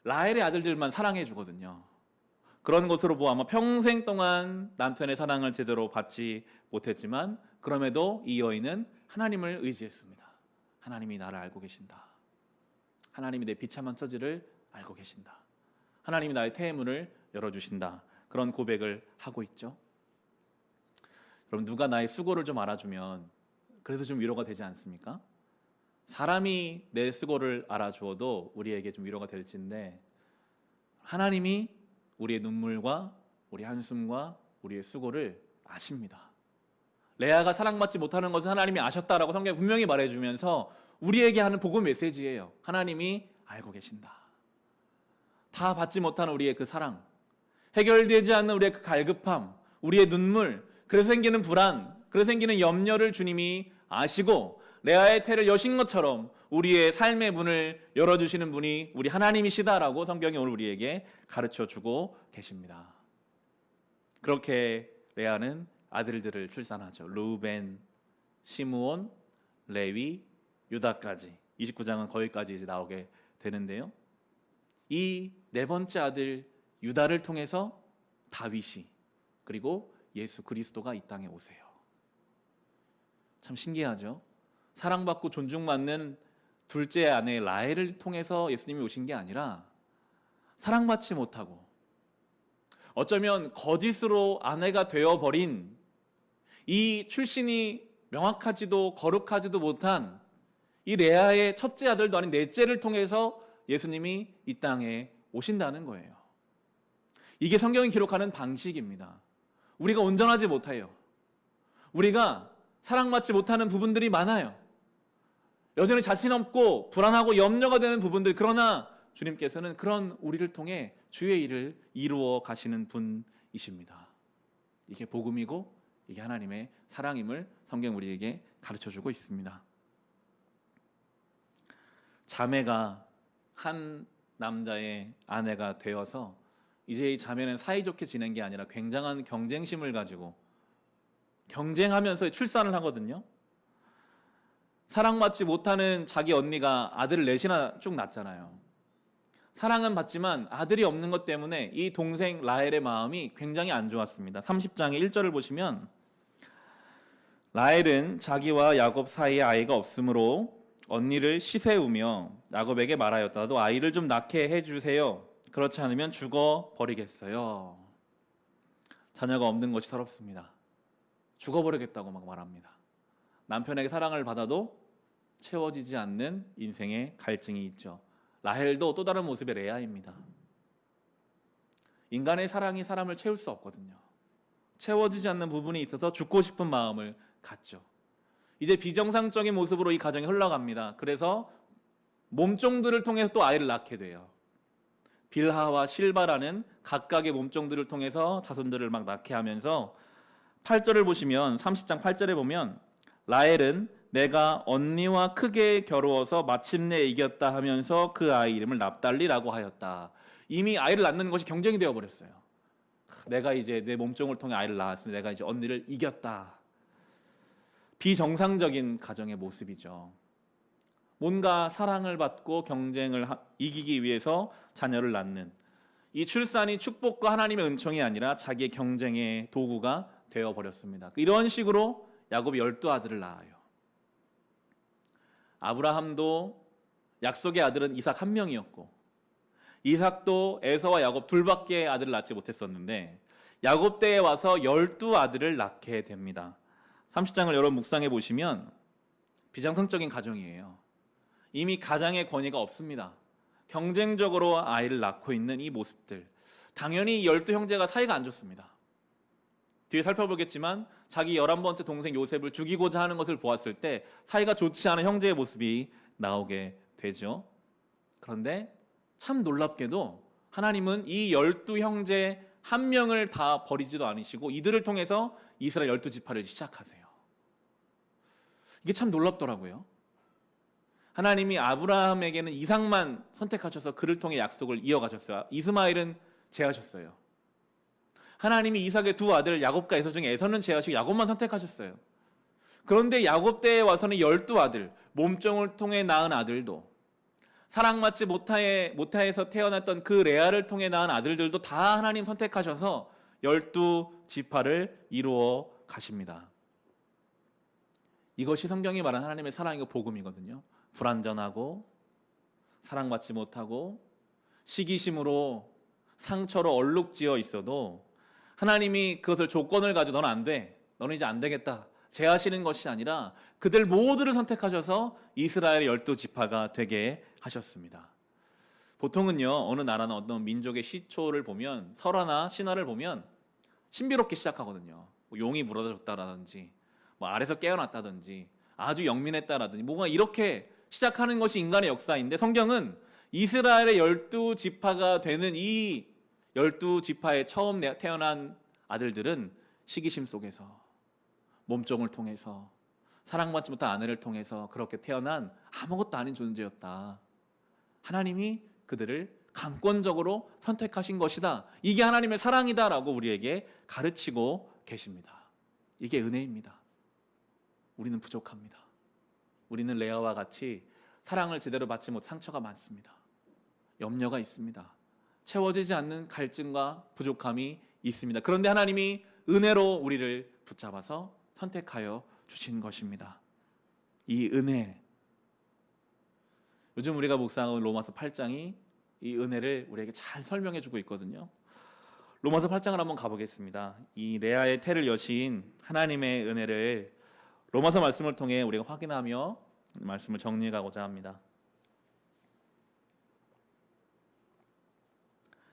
라헬의 아들들만 사랑해 주거든요. 그런 것으로 보아 아마 평생 동안 남편의 사랑을 제대로 받지 못했지만 그럼에도 이 여인은 하나님을 의지했습니다. 하나님이 나를 알고 계신다. 하나님이 내 비참한 처지를 알고 계신다. 하나님이 나의 태의 문을 열어주신다. 그런 고백을 하고 있죠. 여러분, 누가 나의 수고를 좀 알아주면 그래도 좀 위로가 되지 않습니까? 사람이 내 수고를 알아주어도 우리에게 좀 위로가 될진데 하나님이 우리의 눈물과 우리 한숨과 우리의 수고를 아십니다. 레아가 사랑받지 못하는 것을 하나님이 아셨다라고 성경이 분명히 말해주면서 우리에게 하는 복음 메시지예요. 하나님이 알고 계신다. 다 받지 못하는 우리의 그 사랑, 해결되지 않는 우리의 그 갈급함, 우리의 눈물, 그래서 생기는 불안, 그래서 생기는 염려를 주님이 아시고 레아의 태를 여신 것처럼 우리의 삶의 문을 열어주시는 분이 우리 하나님이시다라고 성경이 오늘 우리에게 가르쳐주고 계십니다. 그렇게 레아는 아들들을 출산하죠. 르우벤, 시므온, 레위, 유다까지. 29장은 거기까지 이제 나오게 되는데요. 이 네 번째 아들 유다를 통해서 다윗이 그리고 예수 그리스도가 이 땅에 오세요. 참 신기하죠. 사랑받고 존중받는 둘째 아내 라헬을 통해서 예수님이 오신 게 아니라 사랑받지 못하고 어쩌면 거짓으로 아내가 되어버린 이 출신이 명확하지도 거룩하지도 못한 이 레아의 첫째 아들도 아닌 넷째를 통해서 예수님이 이 땅에 오신다는 거예요. 이게 성경이 기록하는 방식입니다. 우리가 온전하지 못해요. 우리가 사랑받지 못하는 부분들이 많아요. 여전히 자신 없고 불안하고 염려가 되는 부분들, 그러나 주님께서는 그런 우리를 통해 주의 일을 이루어 가시는 분이십니다. 이게 복음이고 이게 하나님의 사랑임을 성경 우리에게 가르쳐주고 있습니다. 자매가 한 남자의 아내가 되어서 이제 이 자매는 사이좋게 지낸 게 아니라 굉장한 경쟁심을 가지고 경쟁하면서 출산을 하거든요. 사랑받지 못하는 자기 언니가 아들을 넷이나 쭉 낳잖아요. 사랑은 받지만 아들이 없는 것 때문에 이 동생 라헬의 마음이 굉장히 안 좋았습니다. 30장의 1절을 보시면 라헬은 자기와 야곱 사이에 아이가 없으므로 언니를 시세우며 야곱에게 말하였다. 나도 아이를 좀 낳게 해주세요. 그렇지 않으면 죽어버리겠어요. 자녀가 없는 것이 서럽습니다. 죽어버리겠다고 막 말합니다. 남편에게 사랑을 받아도 채워지지 않는 인생의 갈증이 있죠. 라헬도 또 다른 모습의 레아입니다. 인간의 사랑이 사람을 채울 수 없거든요. 채워지지 않는 부분이 있어서 죽고 싶은 마음을 갖죠. 이제 비정상적인 모습으로 이 가정이 흘러갑니다. 그래서 몸종들을 통해서 또 아이를 낳게 돼요. 빌하와 실바라는 각각의 몸종들을 통해서 자손들을 막 낳게 하면서 8절을 보시면 30장 8절에 보면 라헬은 내가 언니와 크게 겨루어서 마침내 이겼다 하면서 그 아이 이름을 납달리라고 하였다. 이미 아이를 낳는 것이 경쟁이 되어버렸어요. 내가 이제 내 몸종을 통해 아이를 낳았으니 내가 이제 언니를 이겼다. 비정상적인 가정의 모습이죠. 뭔가 사랑을 받고 경쟁을 이기기 위해서 자녀를 낳는, 이 출산이 축복과 하나님의 은총이 아니라 자기의 경쟁의 도구가 되어버렸습니다. 이런 식으로 야곱이 12아들을 낳아요. 아브라함도 약속의 아들은 이삭 한 명이었고, 이삭도 에서와 야곱 둘밖에 아들을 낳지 못했었는데 야곱 때에 와서 12아들을 낳게 됩니다. 30장을 여러분 묵상해 보시면 비정상적인 가정이에요. 이미 가장의 권위가 없습니다. 경쟁적으로 아이를 낳고 있는 이 모습들, 당연히 12형제가 사이가 안 좋습니다. 뒤에 살펴보겠지만 자기 11번째 동생 요셉을 죽이고자 하는 것을 보았을 때 사이가 좋지 않은 형제의 모습이 나오게 되죠. 그런데 참 놀랍게도 하나님은 이 12형제 한 명을 다 버리지도 않으시고 이들을 통해서 이스라엘 12지파를 시작하세요. 이게 참 놀랍더라고요. 하나님이 아브라함에게는 이삭만 선택하셔서 그를 통해 약속을 이어가셨어요. 이스마엘은 제하셨어요. 하나님이 이삭의 두 아들 야곱과 에서 중에 에서는 제하시고 야곱만 선택하셨어요. 그런데 야곱 때에 와서는 12아들, 몸종을 통해 낳은 아들도, 사랑받지 못하에서 태어났던 그 레아를 통해 낳은 아들들도 다 하나님 선택하셔서 12지파를 이루어 가십니다. 이것이 성경이 말하는 하나님의 사랑이고 복음이거든요. 불완전하고 사랑받지 못하고 시기심으로 상처로 얼룩지어 있어도 하나님이 그것을 조건을 가지고 너는 안 돼, 너는 이제 안 되겠다 제하시는 것이 아니라 그들 모두를 선택하셔서 이스라엘의 12지파가 되게 하셨습니다. 보통은요, 어느 나라나 어떤 민족의 시초를 보면, 설화나 신화를 보면 신비롭게 시작하거든요. 뭐 용이 물어줬다라든지 뭐 아래서 깨어났다든지 아주 영민했다라든지 뭔가 이렇게 시작하는 것이 인간의 역사인데, 성경은 이스라엘의 12지파가 되는 이 12지파의 처음 태어난 아들들은 시기심 속에서, 몸종을 통해서, 사랑받지 못한 아내를 통해서 그렇게 태어난 아무것도 아닌 존재였다. 하나님이 그들을 강권적으로 선택하신 것이다. 이게 하나님의 사랑이다라고 우리에게 가르치고 계십니다. 이게 은혜입니다. 우리는 부족합니다. 우리는 레아와 같이 사랑을 제대로 받지 못 상처가 많습니다. 염려가 있습니다. 채워지지 않는 갈증과 부족함이 있습니다. 그런데 하나님이 은혜로 우리를 붙잡아서 선택하여 주신 것입니다. 이 은혜, 요즘 우리가 묵상하는 로마서 8장이 이 은혜를 우리에게 잘 설명해 주고 있거든요. 로마서 8장을 한번 가보겠습니다. 이 레아의 태를 여신 하나님의 은혜를 로마서 말씀을 통해 우리가 확인하며 말씀을 정리해 가고자 합니다.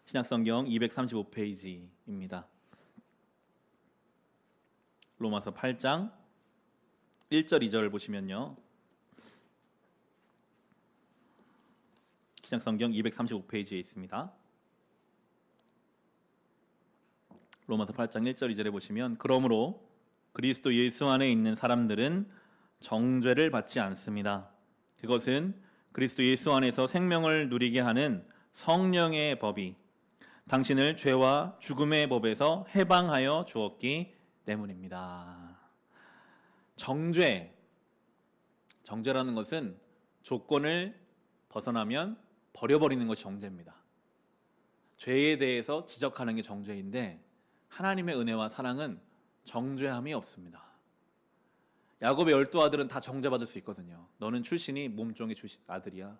신약성경 235페이지입니다. 로마서 8장 1절 2절을 보시면요, 신약성경 235페이지에 있습니다. 로마서 8장 1절 2절에 보시면, 그러므로 그리스도 예수 안에 있는 사람들은 정죄를 받지 않습니다. 그것은 그리스도 예수 안에서 생명을 누리게 하는 성령의 법이 당신을 죄와 죽음의 법에서 해방하여 주었기 때문입니다. 정죄라는 것은 조건을 벗어나면 버려버리는 것이 정죄입니다. 죄에 대해서 지적하는 게 정죄인데, 하나님의 은혜와 사랑은 정죄함이 없습니다. 야곱의 12아들은 다 정죄받을 수 있거든요. 너는 출신이 몸종의 아들이야.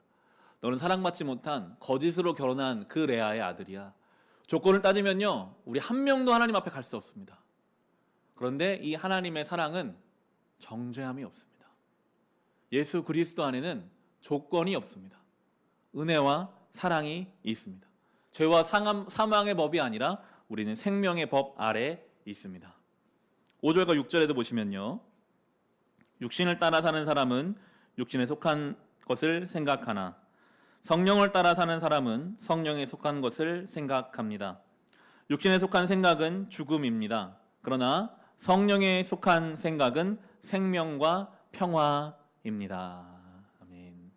너는 사랑받지 못한 거짓으로 결혼한 그 레아의 아들이야. 조건을 따지면요, 우리 한 명도 하나님 앞에 갈 수 없습니다. 그런데 이 하나님의 사랑은 정죄함이 없습니다. 예수 그리스도 안에는 조건이 없습니다. 은혜와 사랑이 있습니다. 죄와 사망의 법이 아니라 우리는 생명의 법 아래 있습니다. 5절과 6절에도 보시면요, 육신을 따라 사는 사람은 육신에 속한 것을 생각하나 성령을 따라 사는 사람은 성령에 속한 것을 생각합니다. 육신에 속한 생각은 죽음입니다. 그러나 성령에 속한 생각은 생명과 평화입니다. 아멘.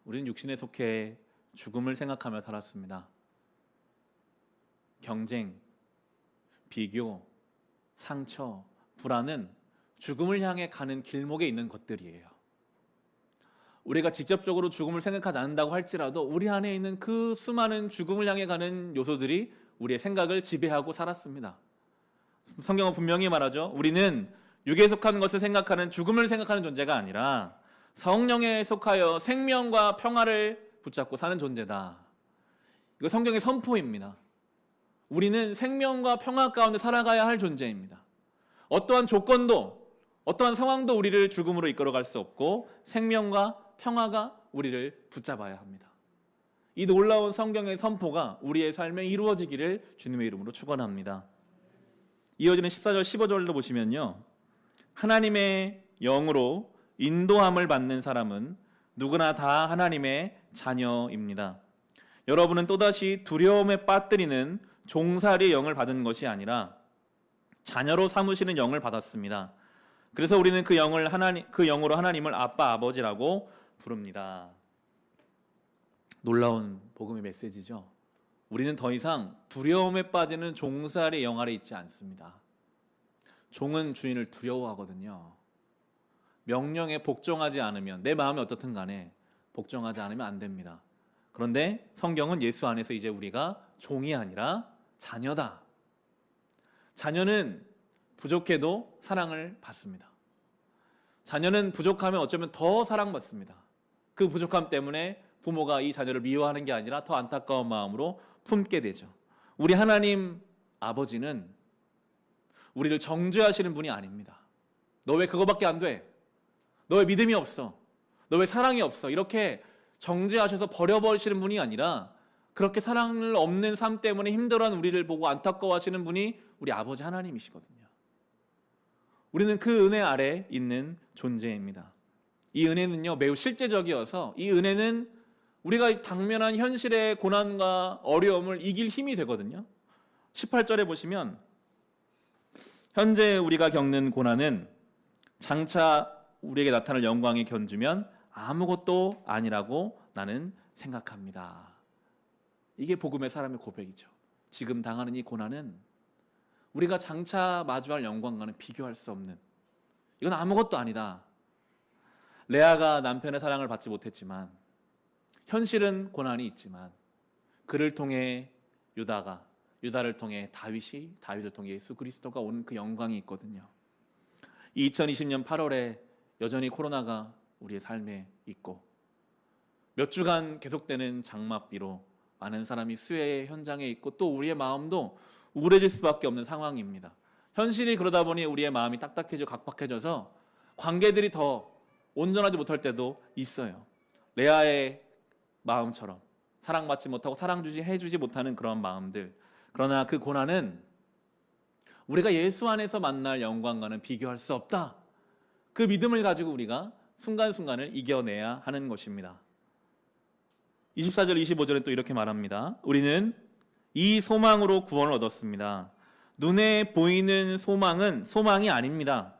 우리는 육신에 속해 죽음을 생각하며 살았습니다. 경쟁, 비교, 상처, 불안은 죽음을 향해 가는 길목에 있는 것들이에요. 우리가 직접적으로 죽음을 생각하지 않는다고 할지라도 우리 안에 있는 그 수많은 죽음을 향해 가는 요소들이 우리의 생각을 지배하고 살았습니다. 성경은 분명히 말하죠. 우리는 육에 속한 것을 생각하는 죽음을 생각하는 존재가 아니라 성령에 속하여 생명과 평화를 붙잡고 사는 존재다. 이거 성경의 선포입니다. 우리는 생명과 평화 가운데 살아가야 할 존재입니다. 어떠한 조건도 어떠한 상황도 우리를 죽음으로 이끌어갈 수 없고 생명과 평화가 우리를 붙잡아야 합니다. 이 놀라운 성경의 선포가 우리의 삶에 이루어지기를 주님의 이름으로 축원합니다. 이어지는 14절 15절도 보시면요. 하나님의 영으로 인도함을 받는 사람은 누구나 다 하나님의 자녀입니다. 여러분은 또다시 두려움에 빠뜨리는 종살이의 영을 받은 것이 아니라 자녀로 삼으시는 영을 받았습니다. 그래서 우리는 그 영으로 하나님을 아빠, 아버지라고 부릅니다. 놀라운 복음의 메시지죠. 우리는 더 이상 두려움에 빠지는 종살이의 영 아래 있지 않습니다. 종은 주인을 두려워하거든요. 명령에 복종하지 않으면, 내 마음이 어떻든 간에 복종하지 않으면 안 됩니다. 그런데 성경은 예수 안에서 이제 우리가 종이 아니라 자녀다. 자녀는 부족해도 사랑을 받습니다. 자녀는 부족하면 어쩌면 더 사랑받습니다. 그 부족함 때문에 부모가 이 자녀를 미워하는 게 아니라 더 안타까운 마음으로 품게 되죠. 우리 하나님 아버지는 우리를 정죄하시는 분이 아닙니다. 너 왜 그거밖에 안 돼? 너 왜 믿음이 없어? 너 왜 사랑이 없어? 이렇게 정죄하셔서 버려버리시는 분이 아니라 그렇게 사랑을 없는 삶 때문에 힘들어하는 우리를 보고 안타까워하시는 분이 우리 아버지 하나님이시거든요. 우리는 그 은혜 아래 있는 존재입니다. 이 은혜는요 매우 실제적이어서 이 은혜는 우리가 당면한 현실의 고난과 어려움을 이길 힘이 되거든요. 18절에 보시면 현재 우리가 겪는 고난은 장차 우리에게 나타날 영광이 견주면 아무것도 아니라고 나는 생각합니다. 이게 복음의 사람의 고백이죠. 지금 당하는 이 고난은 우리가 장차 마주할 영광과는 비교할 수 없는, 이건 아무것도 아니다. 레아가 남편의 사랑을 받지 못했지만 현실은 고난이 있지만 그를 통해 유다를 통해 다윗이, 다윗을 통해 예수 그리스도가 온 그 영광이 있거든요. 2020년 8월에 여전히 코로나가 우리의 삶에 있고 몇 주간 계속되는 장마비로 많은 사람이 수해 현장에 있고 또 우리의 마음도 우울해질 수밖에 없는 상황입니다. 현실이 그러다 보니 우리의 마음이 딱딱해지고 각박해져서 관계들이 더 온전하지 못할 때도 있어요. 레아의 마음처럼 사랑받지 못하고 해주지 못하는 그런 마음들. 그러나 그 고난은 우리가 예수 안에서 만날 영광과는 비교할 수 없다. 그 믿음을 가지고 우리가 순간순간을 이겨내야 하는 것입니다. 24절 25절에 또 이렇게 말합니다. 우리는 이 소망으로 구원을 얻었습니다. 눈에 보이는 소망은 소망이 아닙니다.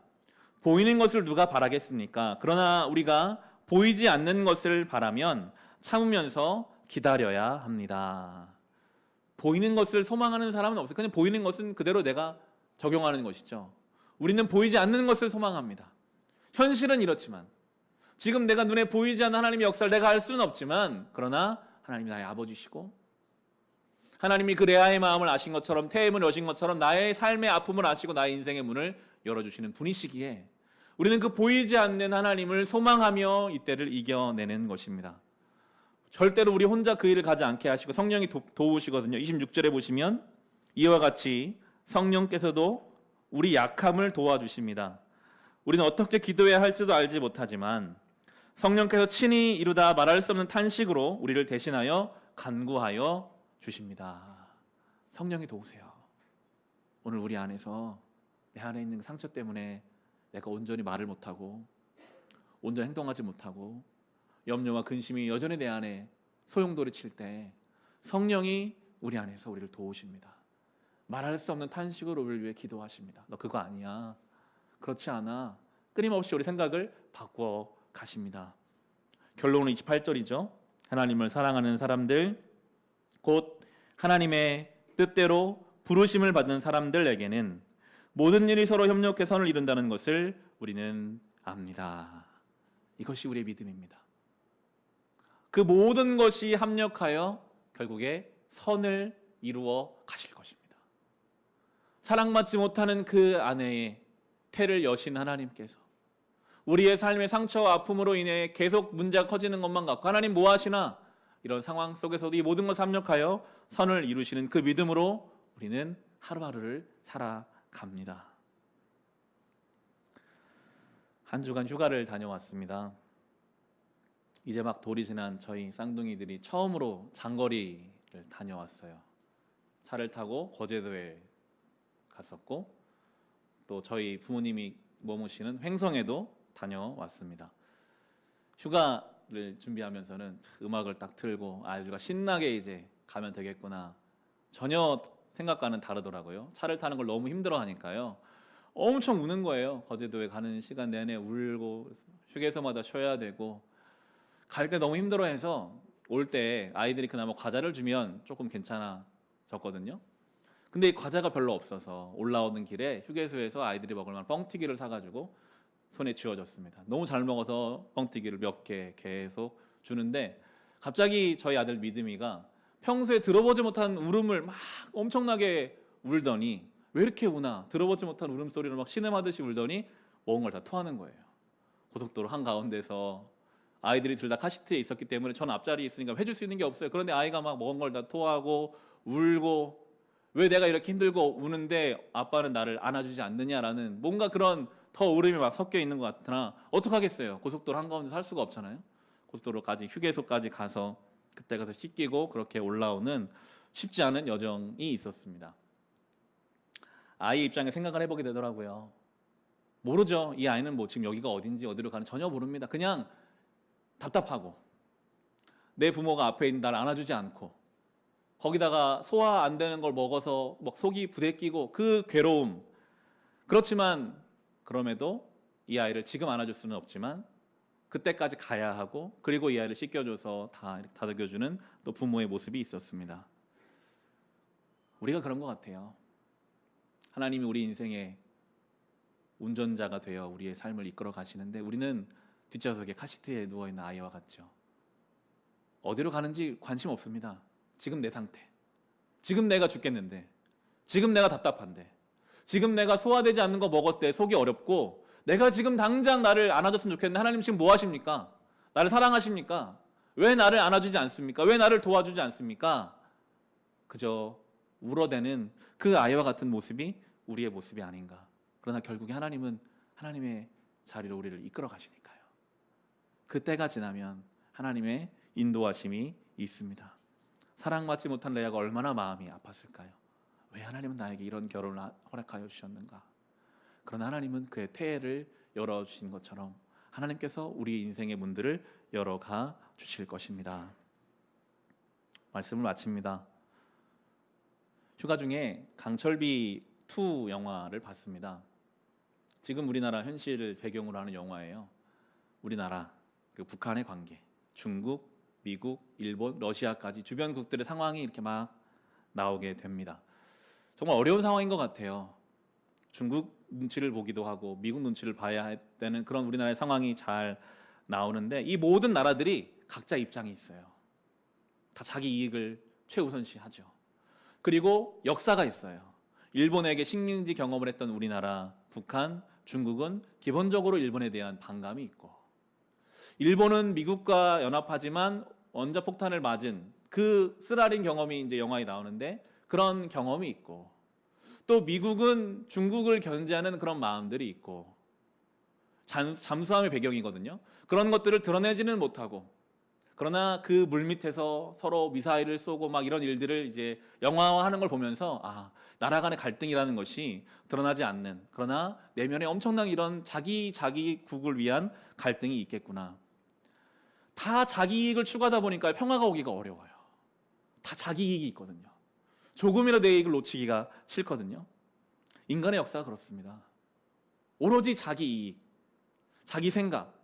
보이는 것을 누가 바라겠습니까? 그러나 우리가 보이지 않는 것을 바라면 참으면서 기다려야 합니다. 보이는 것을 소망하는 사람은 없어요. 그냥 보이는 것은 그대로 내가 적용하는 것이죠. 우리는 보이지 않는 것을 소망합니다. 현실은 이렇지만 지금 내가 눈에 보이지 않는 하나님의 역사를 내가 알 수는 없지만 그러나 하나님이 나의 아버지시고 하나님이 그 레아의 마음을 아신 것처럼 태의 문을 여신 것처럼 나의 삶의 아픔을 아시고 나의 인생의 문을 열어주시는 분이시기에 우리는 그 보이지 않는 하나님을 소망하며 이때를 이겨내는 것입니다. 절대로 우리 혼자 그 일을 가지 않게 하시고 성령이 도우시거든요. 26절에 보시면 이와 같이 성령께서도 우리 약함을 도와주십니다. 우리는 어떻게 기도해야 할지도 알지 못하지만 성령께서 친히 이루다 말할 수 없는 탄식으로 우리를 대신하여 간구하여 주십니다. 성령이 도우세요. 오늘 우리 안에서 내 안에 있는 상처 때문에 내가 온전히 말을 못하고 온전히 행동하지 못하고 염려와 근심이 여전히 내 안에 소용돌이 칠 때 성령이 우리 안에서 우리를 도우십니다. 말할 수 없는 탄식으로 우리를 위해 기도하십니다. 너 그거 아니야. 그렇지 않아. 끊임없이 우리 생각을 바꿔 가십니다. 결론은 28절이죠. 하나님을 사랑하는 사람들 곧 하나님의 뜻대로 부르심을 받은 사람들에게는 모든 일이 서로 협력해 선을 이룬다는 것을 우리는 압니다. 이것이 우리의 믿음입니다. 그 모든 것이 합력하여 결국에 선을 이루어 가실 것입니다. 사랑받지 못하는 그 아내의 태를 여신 하나님께서 우리의 삶의 상처와 아픔으로 인해 계속 문제가 커지는 것만 같고 하나님 뭐 하시나? 이런 상황 속에서도 이 모든 것을 합력하여 선을 이루시는 그 믿음으로 우리는 하루하루를 살아갑니다. 한 주간 휴가를 다녀왔습니다. 이제 막 돌이 지난 저희 쌍둥이들이 처음으로 장거리를 다녀왔어요. 차를 타고 거제도에 갔었고 또 저희 부모님이 머무시는 횡성에도 다녀왔습니다. 휴가를 준비하면서는 음악을 딱 틀고 아이들과 신나게 이제 가면 되겠구나. 전혀 생각과는 다르더라고요. 차를 타는 걸 너무 힘들어하니까요. 엄청 우는 거예요. 거제도에 가는 시간 내내 울고 휴게소마다 쉬어야 되고 갈 때 너무 힘들어해서 올 때 아이들이 그나마 과자를 주면 조금 괜찮아졌거든요. 근데 이 과자가 별로 없어서 올라오는 길에 휴게소에서 아이들이 먹을 만한 뻥튀기를 사가지고 손에 쥐어줬습니다. 너무 잘 먹어서 뻥튀기를 몇 개 계속 주는데 갑자기 저희 아들 믿음이가 평소에 들어보지 못한 울음을 막 엄청나게 울더니 왜 이렇게 우나 들어보지 못한 울음소리를 막 신음하듯이 울더니 먹은 걸 다 토하는 거예요. 고속도로 한가운데서 아이들이 둘 다 카시트에 있었기 때문에 전 앞자리에 있으니까 해줄 수 있는 게 없어요. 그런데 아이가 막 먹은 걸 다 토하고 울고 왜 내가 이렇게 힘들고 우는데 아빠는 나를 안아주지 않느냐라는 뭔가 그런 더 울음이 막 섞여 있는 것 같으나 어떡하겠어요. 고속도로 한가운데 살 수가 없잖아요. 고속도로까지 휴게소까지 가서 그때 가서 씻기고 그렇게 올라오는 쉽지 않은 여정이 있었습니다. 아이 입장에 생각을 해보게 되더라고요. 모르죠. 이 아이는 뭐 지금 여기가 어딘지 어디로 가는지 전혀 모릅니다. 그냥 답답하고 내 부모가 앞에 있는 나를 안아주지 않고 거기다가 소화 안 되는 걸 먹어서 막 속이 부대끼고 그 괴로움. 그렇지만 그럼에도 이 아이를 지금 안아줄 수는 없지만 그때까지 가야 하고 그리고 이 아이를 씻겨줘서 다 다독여주는 또 부모의 모습이 있었습니다. 우리가 그런 것 같아요. 하나님이 우리 인생의 운전자가 되어 우리의 삶을 이끌어 가시는데 우리는 뒷좌석에 카시트에 누워있는 아이와 같죠. 어디로 가는지 관심 없습니다. 지금 내 상태, 지금 내가 죽겠는데, 지금 내가 답답한데, 지금 내가 소화되지 않는 거 먹었을 때 속이 어렵고 내가 지금 당장 나를 안아줬으면 좋겠는데 하나님 지금 뭐 하십니까? 나를 사랑하십니까? 왜 나를 안아주지 않습니까? 왜 나를 도와주지 않습니까? 그저 울어대는 그 아이와 같은 모습이 우리의 모습이 아닌가. 그러나 결국에 하나님은 하나님의 자리로 우리를 이끌어 가시니까요. 그때가 지나면 하나님의 인도하심이 있습니다. 사랑받지 못한 레아가 얼마나 마음이 아팠을까요? 왜 하나님은 나에게 이런 결혼을 허락하여 주셨는가? 그러나 하나님은 그의 태를 열어주신 것처럼 하나님께서 우리 인생의 문들을 열어가 주실 것입니다. 말씀을 마칩니다. 휴가 중에 강철비 2 영화를 봤습니다. 지금 우리나라 현실을 배경으로 하는 영화예요. 우리나라 그리고 북한의 관계, 중국, 미국, 일본, 러시아까지 주변국들의 상황이 이렇게 막 나오게 됩니다. 정말 어려운 상황인 것 같아요. 중국 눈치를 보기도 하고 미국 눈치를 봐야 되는 그런 우리나라의 상황이 잘 나오는데 이 모든 나라들이 각자 입장이 있어요. 다 자기 이익을 최우선시하죠. 그리고 역사가 있어요. 일본에게 식민지 경험을 했던 우리나라, 북한, 중국은 기본적으로 일본에 대한 반감이 있고 일본은 미국과 연합하지만 원자폭탄을 맞은 그 쓰라린 경험이 이제 영화에 나오는데 그런 경험이 있고 또 미국은 중국을 견제하는 그런 마음들이 있고 잠수함의 배경이거든요. 그런 것들을 드러내지는 못하고 그러나 그 물밑에서 서로 미사일을 쏘고 막 이런 일들을 이제 영화화하는 걸 보면서 아, 나라 간의 갈등이라는 것이 드러나지 않는 그러나 내면에 엄청난 이런 자기 국을 위한 갈등이 있겠구나. 다 자기 이익을 추구하다 보니까 평화가 오기가 어려워요. 다 자기 이익이 있거든요. 조금이라도 내 이익을 놓치기가 싫거든요. 인간의 역사가 그렇습니다. 오로지 자기 이익, 자기 생각,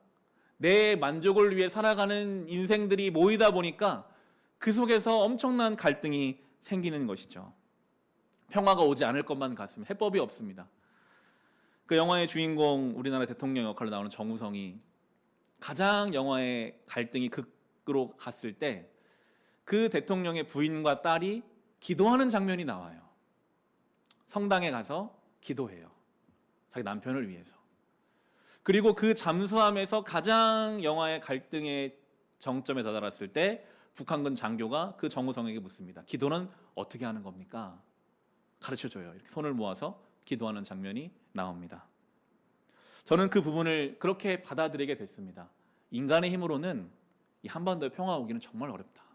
내 만족을 위해 살아가는 인생들이 모이다 보니까 그 속에서 엄청난 갈등이 생기는 것이죠. 평화가 오지 않을 것만 같습니다. 해법이 없습니다. 그 영화의 주인공 우리나라 대통령 역할로 나오는 정우성이 가장 영화의 갈등이 극으로 갔을 때 그 대통령의 부인과 딸이 기도하는 장면이 나와요. 성당에 가서 기도해요. 자기 남편을 위해서. 그리고 그 잠수함에서 가장 영화의 갈등의 정점에 다다랐을 때 북한군 장교가 그 정우성에게 묻습니다. 기도는 어떻게 하는 겁니까? 가르쳐줘요. 이렇게 손을 모아서 기도하는 장면이 나옵니다. 저는 그 부분을 그렇게 받아들이게 됐습니다. 인간의 힘으로는 이 한반도에 평화 오기는 정말 어렵다.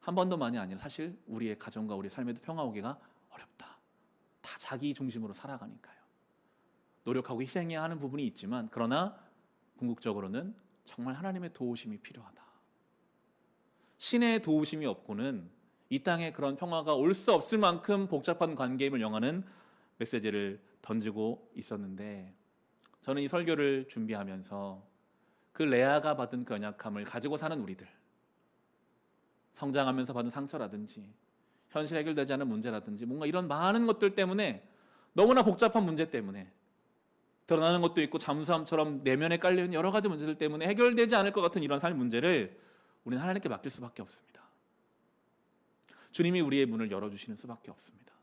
한반도만이 아니라 사실 우리의 가정과 우리의 삶에도 평화 오기가 어렵다. 다 자기 중심으로 살아가니까요. 노력하고 희생해야 하는 부분이 있지만 그러나 궁극적으로는 정말 하나님의 도우심이 필요하다. 신의 도우심이 없고는 이 땅에 그런 평화가 올 수 없을 만큼 복잡한 관계임을 영하는 메시지를 던지고 있었는데, 저는 이 설교를 준비하면서 그 레아가 받은 그 연약함을 가지고 사는 우리들, 성장하면서 받은 상처라든지 현실 해결되지 않은 문제라든지 뭔가 이런 많은 것들 때문에, 너무나 복잡한 문제 때문에, 드러나는 것도 있고 잠수함처럼 내면에 깔려있는 여러 가지 문제들 때문에 해결되지 않을 것 같은 이런 삶 문제를 우리는 하나님께 맡길 수밖에 없습니다. 주님이 우리의 문을 열어주시는 수밖에 없습니다.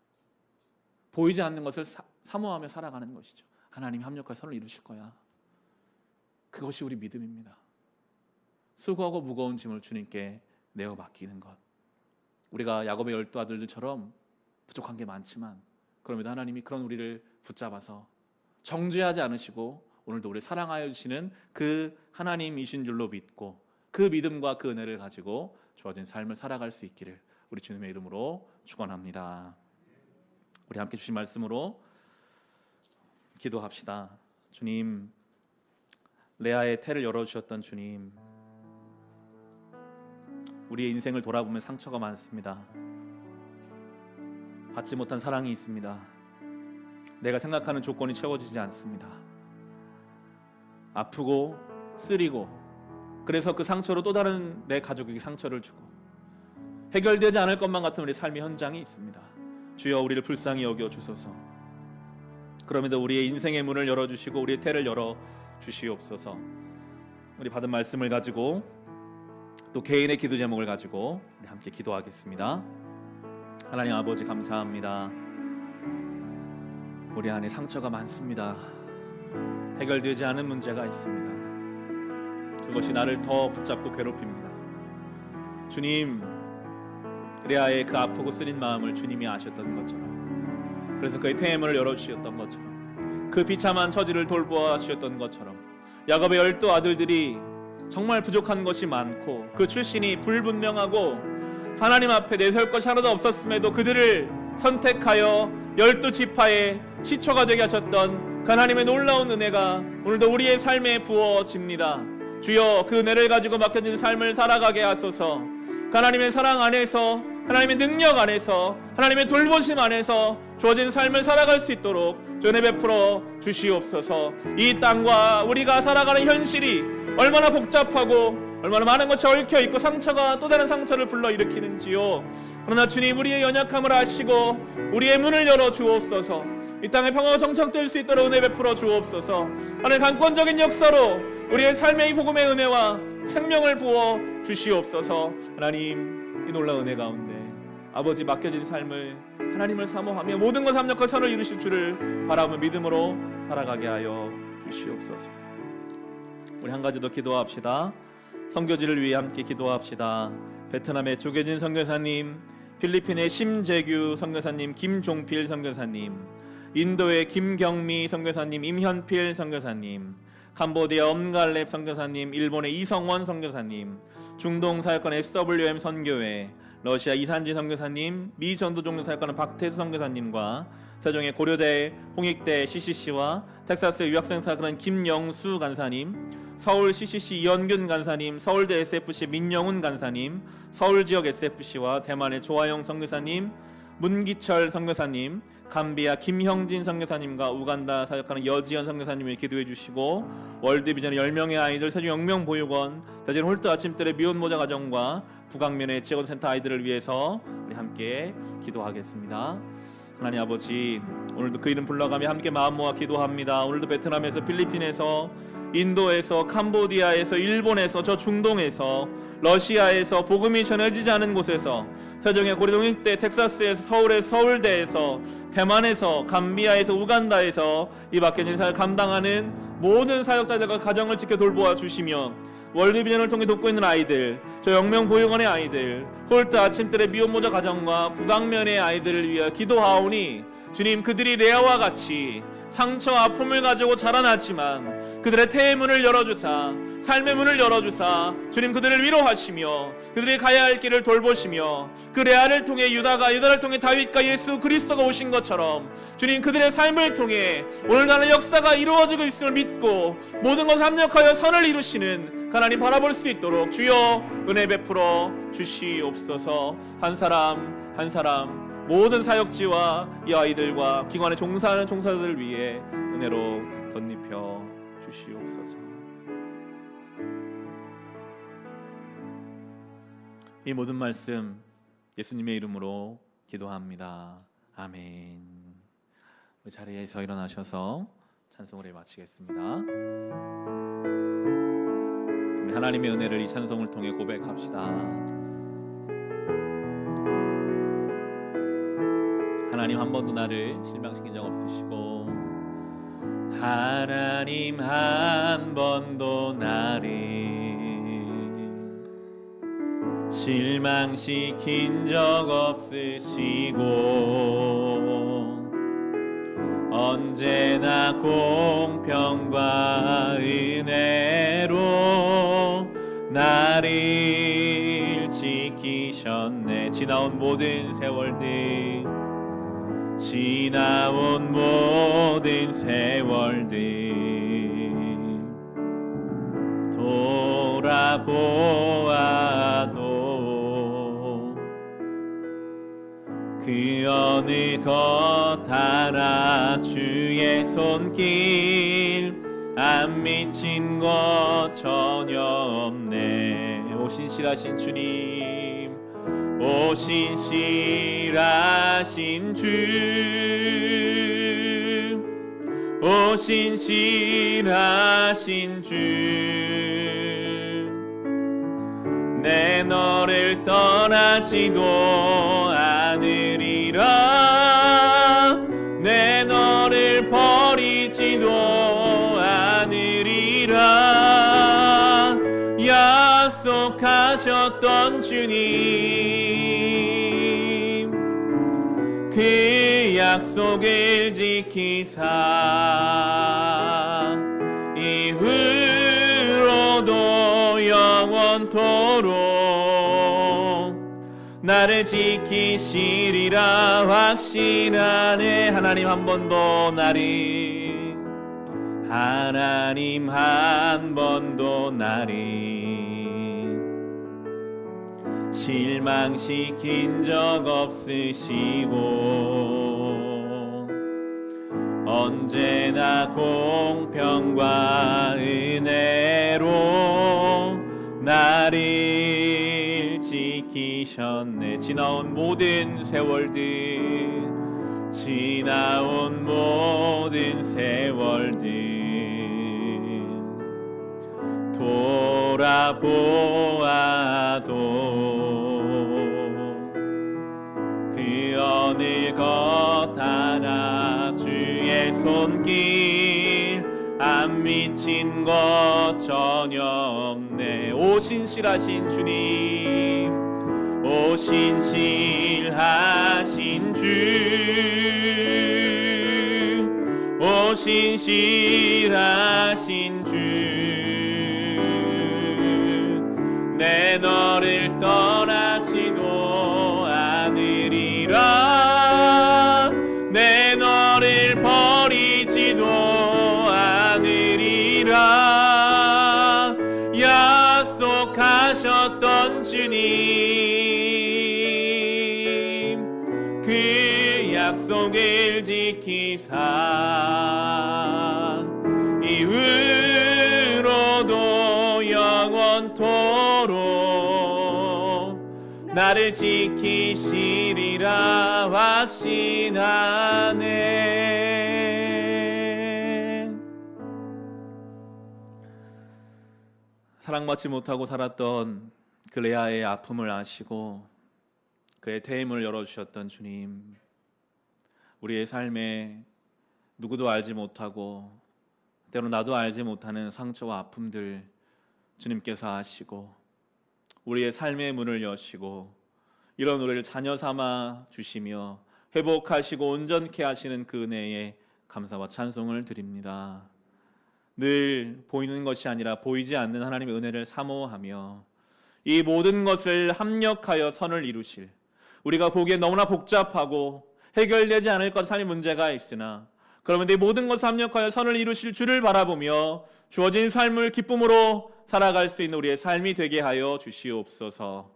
보이지 않는 것을 사모하며 살아가는 것이죠. 하나님이 합력하여 선을 이루실 거야. 그것이 우리 믿음입니다. 수고하고 무거운 짐을 주님께 내어 맡기는 것. 우리가 야곱의 12 아들들처럼 부족한 게 많지만 그럼에도 하나님이 그런 우리를 붙잡아서 정죄하지 않으시고 오늘도 우리를 사랑하여 주시는 그 하나님이신 줄로 믿고 그 믿음과 그 은혜를 가지고 주어진 삶을 살아갈 수 있기를 우리 주님의 이름으로 축원합니다. 우리 함께 주신 말씀으로 기도합시다. 주님, 레아의 태를 열어주셨던 주님, 우리의 인생을 돌아보면 상처가 많습니다. 받지 못한 사랑이 있습니다. 내가 생각하는 조건이 채워지지 않습니다. 아프고 쓰리고, 그래서 그 상처로 또 다른 내 가족에게 상처를 주고 해결되지 않을 것만 같은 우리 삶의 현장이 있습니다. 주여, 우리를 불쌍히 여겨 주소서. 그럼에도 우리의 인생의 문을 열어주시고 우리의 태를 열어주시옵소서. 우리 받은 말씀을 가지고 또 개인의 기도 제목을 가지고 우리 함께 기도하겠습니다. 하나님 아버지, 감사합니다. 우리 안에 상처가 많습니다. 해결되지 않은 문제가 있습니다. 그것이 나를 더 붙잡고 괴롭힙니다. 주님, 레아의 그 아프고 쓰린 마음을 주님이 아셨던 것처럼, 그래서 그의 태의 문을 열어주셨던 것처럼, 그 비참한 처지를 돌보아 주셨던 것처럼, 야곱의 12 아들들이 정말 부족한 것이 많고 그 출신이 불분명하고 하나님 앞에 내세울 것이 하나도 없었음에도 그들을 선택하여 12지파의 시초가 되게 하셨던 그 하나님의 놀라운 은혜가 오늘도 우리의 삶에 부어집니다. 주여, 그 은혜를 가지고 맡겨진 삶을 살아가게 하소서. 그 하나님의 사랑 안에서, 하나님의 능력 안에서, 하나님의 돌보심 안에서 주어진 삶을 살아갈 수 있도록 은혜 베풀어 주시옵소서. 이 땅과 우리가 살아가는 현실이 얼마나 복잡하고 얼마나 많은 것이 얽혀있고 상처가 또 다른 상처를 불러일으키는지요. 그러나 주님, 우리의 연약함을 아시고 우리의 문을 열어 주옵소서. 이 땅에 평화가 정착될 수 있도록 은혜 베풀어 주옵소서. 하나님, 강권적인 역사로 우리의 삶의 이 복음의 은혜와 생명을 부어 주시옵소서. 하나님, 이 놀라운 은혜 가운데 아버지 맡겨진 삶을 하나님을 사모하며 모든 것 합력하여 선을 이루실 줄을 바라보며 믿음으로 살아가게 하여 주시옵소서. 우리 한 가지 더 기도합시다. 선교지를 위해 함께 기도합시다. 베트남의 조계진 선교사님, 필리핀의 심재규 선교사님, 김종필 선교사님, 인도의 김경미 선교사님, 임현필 선교사님, 캄보디아 엄갈렙 선교사님, 일본의 이성원 선교사님, 중동 사역관 SWM 선교회, 러시아 이산지 선교사님, 미 전도종교 사역관은 박태수 선교사님과 세종의 고려대 홍익대 CCC와 텍사스 유학생 사역관은 김영수 간사님, 서울 CCC 이현균 간사님, 서울대 SFC 민영훈 간사님, 서울 지역 SFC와 대만의 조아영 선교사님, 문기철 선교사님, 감비아 김형진 선교사님과 우간다 사역하는 여지연 선교사님을 기도해 주시고, 월드비전 10명의 아이들, 세종 영명보육원, 대전 홀트 아침들의 미혼모자 가정과 북악면의 지역센터 아이들을 위해서 우리 함께 기도하겠습니다. 하나님 아버지, 오늘도 그 이름 불러가며 함께 마음 모아 기도합니다. 오늘도 베트남에서, 필리핀에서, 인도에서, 캄보디아에서, 일본에서, 저 중동에서, 러시아에서, 복음이 전해지지 않은 곳에서, 세종의 고리동 일대, 텍사스에서, 서울에서, 서울대에서, 대만에서, 감비아에서, 우간다에서 이 맡겨진 사역 감당하는 모든 사역자들과 가정을 지켜 돌보아 주시며, 월드비전을 통해 돕고 있는 아이들, 저 영명보육원의 아이들, 홀트 아침들의 미혼모자 가정과 북악면의 아이들을 위해 기도하오니, 주님, 그들이 레아와 같이 상처 아픔을 가지고 자라나지만 그들의 태의 문을 열어주사, 삶의 문을 열어주사, 주님 그들을 위로하시며 그들이 가야 할 길을 돌보시며, 그 레아를 통해 유다를 통해 다윗과 예수 그리스도가 오신 것처럼 주님 그들의 삶을 통해 오늘날의 역사가 이루어지고 있음을 믿고 모든 것을 합력하여 선을 이루시는 하나님 바라볼 수 있도록 주여 은혜 베풀어 주시옵소서. 한 사람 한 사람 모든 사역지와 이 아이들과 기관에 종사하는 종사들을 위해 은혜로 덧입혀 주시옵소서. 이 모든 말씀 예수님의 이름으로 기도합니다. 아멘. 우리 자리에서 일어나셔서 찬송을 마치겠습니다. 우리 하나님의 은혜를 이 찬송을 통해 고백합시다. 하나님 한 번도 나를 실망시킨 적 없으시고, 하나님 한 번도 나를 실망시킨 적 없으시고, 언제나 공평과 은혜로 나를 지키셨네. 지나온 모든 세월들, 지나온 모든 세월들 돌아보아도 그 어느 것 하나 주의 손길 안 미친 것 전혀 없네. 오 신실하신 주님, 오 신실하신 주, 오 신실하신 주, 내 너를 떠나지도 않으리라, 내 너를 버리지도 않으리라, 약속하셨던 주님, 그 약속을 지키사 이후로도 영원토록 나를 지키시리라 확신하네. 하나님 한 번도 나를, 하나님 한 번도 나를 실망시킨 적 없으시고, 언제나 공평과 은혜로 나를 지키셨네. 지나온 모든 세월들, 지나온 모든 세월들 돌아보아도 그 어느 것 하나 주의 손길 안 미친 것 전혀 없네. 오 신실하신 주님, 오 신실하신 주, 오 신실하신 주, 내 너를 떠나지도 않으리라, 내 너를 버리지도 않으리라, 약속하셨던 주님, 그 약속 약속을 지키사 이후로도 영원토록 나를 지키시리라 확신하네. 사랑받지 못하고 살았던 그 레아의 아픔을 아시고 그의 퇴임을 열어주셨던 주님, 우리의 삶에 누구도 알지 못하고 때로 나도 알지 못하는 상처와 아픔들 주님께서 아시고 우리의 삶의 문을 여시고 이런 우리를 자녀 삼아 주시며 회복하시고 온전케 하시는 그 은혜에 감사와 찬송을 드립니다. 늘 보이는 것이 아니라 보이지 않는 하나님의 은혜를 사모하며 이 모든 것을 합력하여 선을 이루실, 우리가 보기에 너무나 복잡하고 해결되지 않을 것 삶의 문제가 있으나 그러면 이 모든 것을 합력하여 선을 이루실 주를 바라보며 주어진 삶을 기쁨으로 살아갈 수 있는 우리의 삶이 되게 하여 주시옵소서.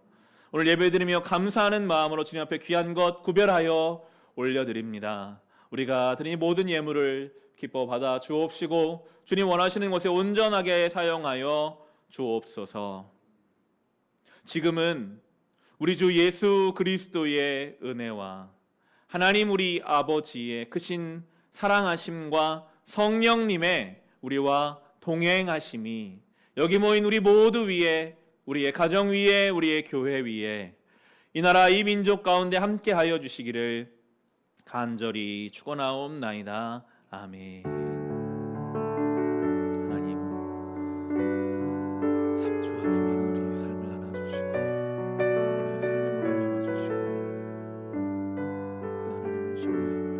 오늘 예배드리며 감사하는 마음으로 주님 앞에 귀한 것 구별하여 올려드립니다. 우리가 드린 모든 예물을 기뻐 받아 주옵시고 주님 원하시는 곳에 온전하게 사용하여 주옵소서. 지금은 우리 주 예수 그리스도의 은혜와 하나님 우리 아버지의 크신 사랑하심과 성령님의 우리와 동행하심이 여기 모인 우리 모두 위에, 우리의 가정 위에, 우리의 교회 위에, 이 나라 이 민족 가운데 함께하여 주시기를 간절히 축원하옵나이다. 아멘. 하나님, 상처와 아픔하는 우리의 삶을 안아주시고 우리의 삶의 문을 열어주시고 그 하나님을 신뢰하며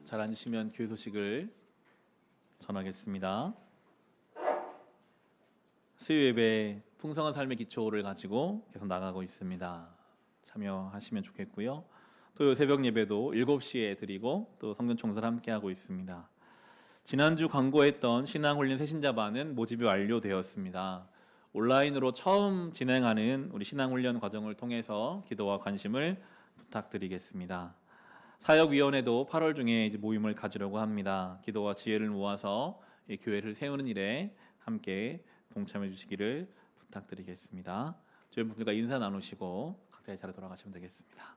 잘 앉으시면 교회 소식을 전하겠습니다. 수요 예배 풍성한 삶의 기초를 가지고 계속 나가고 있습니다. 참여하시면 좋겠고요. 토요 새벽 예배도 7시에 드리고 또 성전 총사를 함께 하고 있습니다. 지난주 광고했던 신앙훈련 새신자반은 모집이 완료되었습니다. 온라인으로 처음 진행하는 우리 신앙훈련 과정을 통해서 기도와 관심을 부탁드리겠습니다. 사역위원회도 8월 중에 이제 모임을 가지려고 합니다. 기도와 지혜를 모아서 이 교회를 세우는 일에 함께 동참해 주시기를 부탁드리겠습니다. 주변 분들과 인사 나누시고 각자의 자리로 돌아가시면 되겠습니다.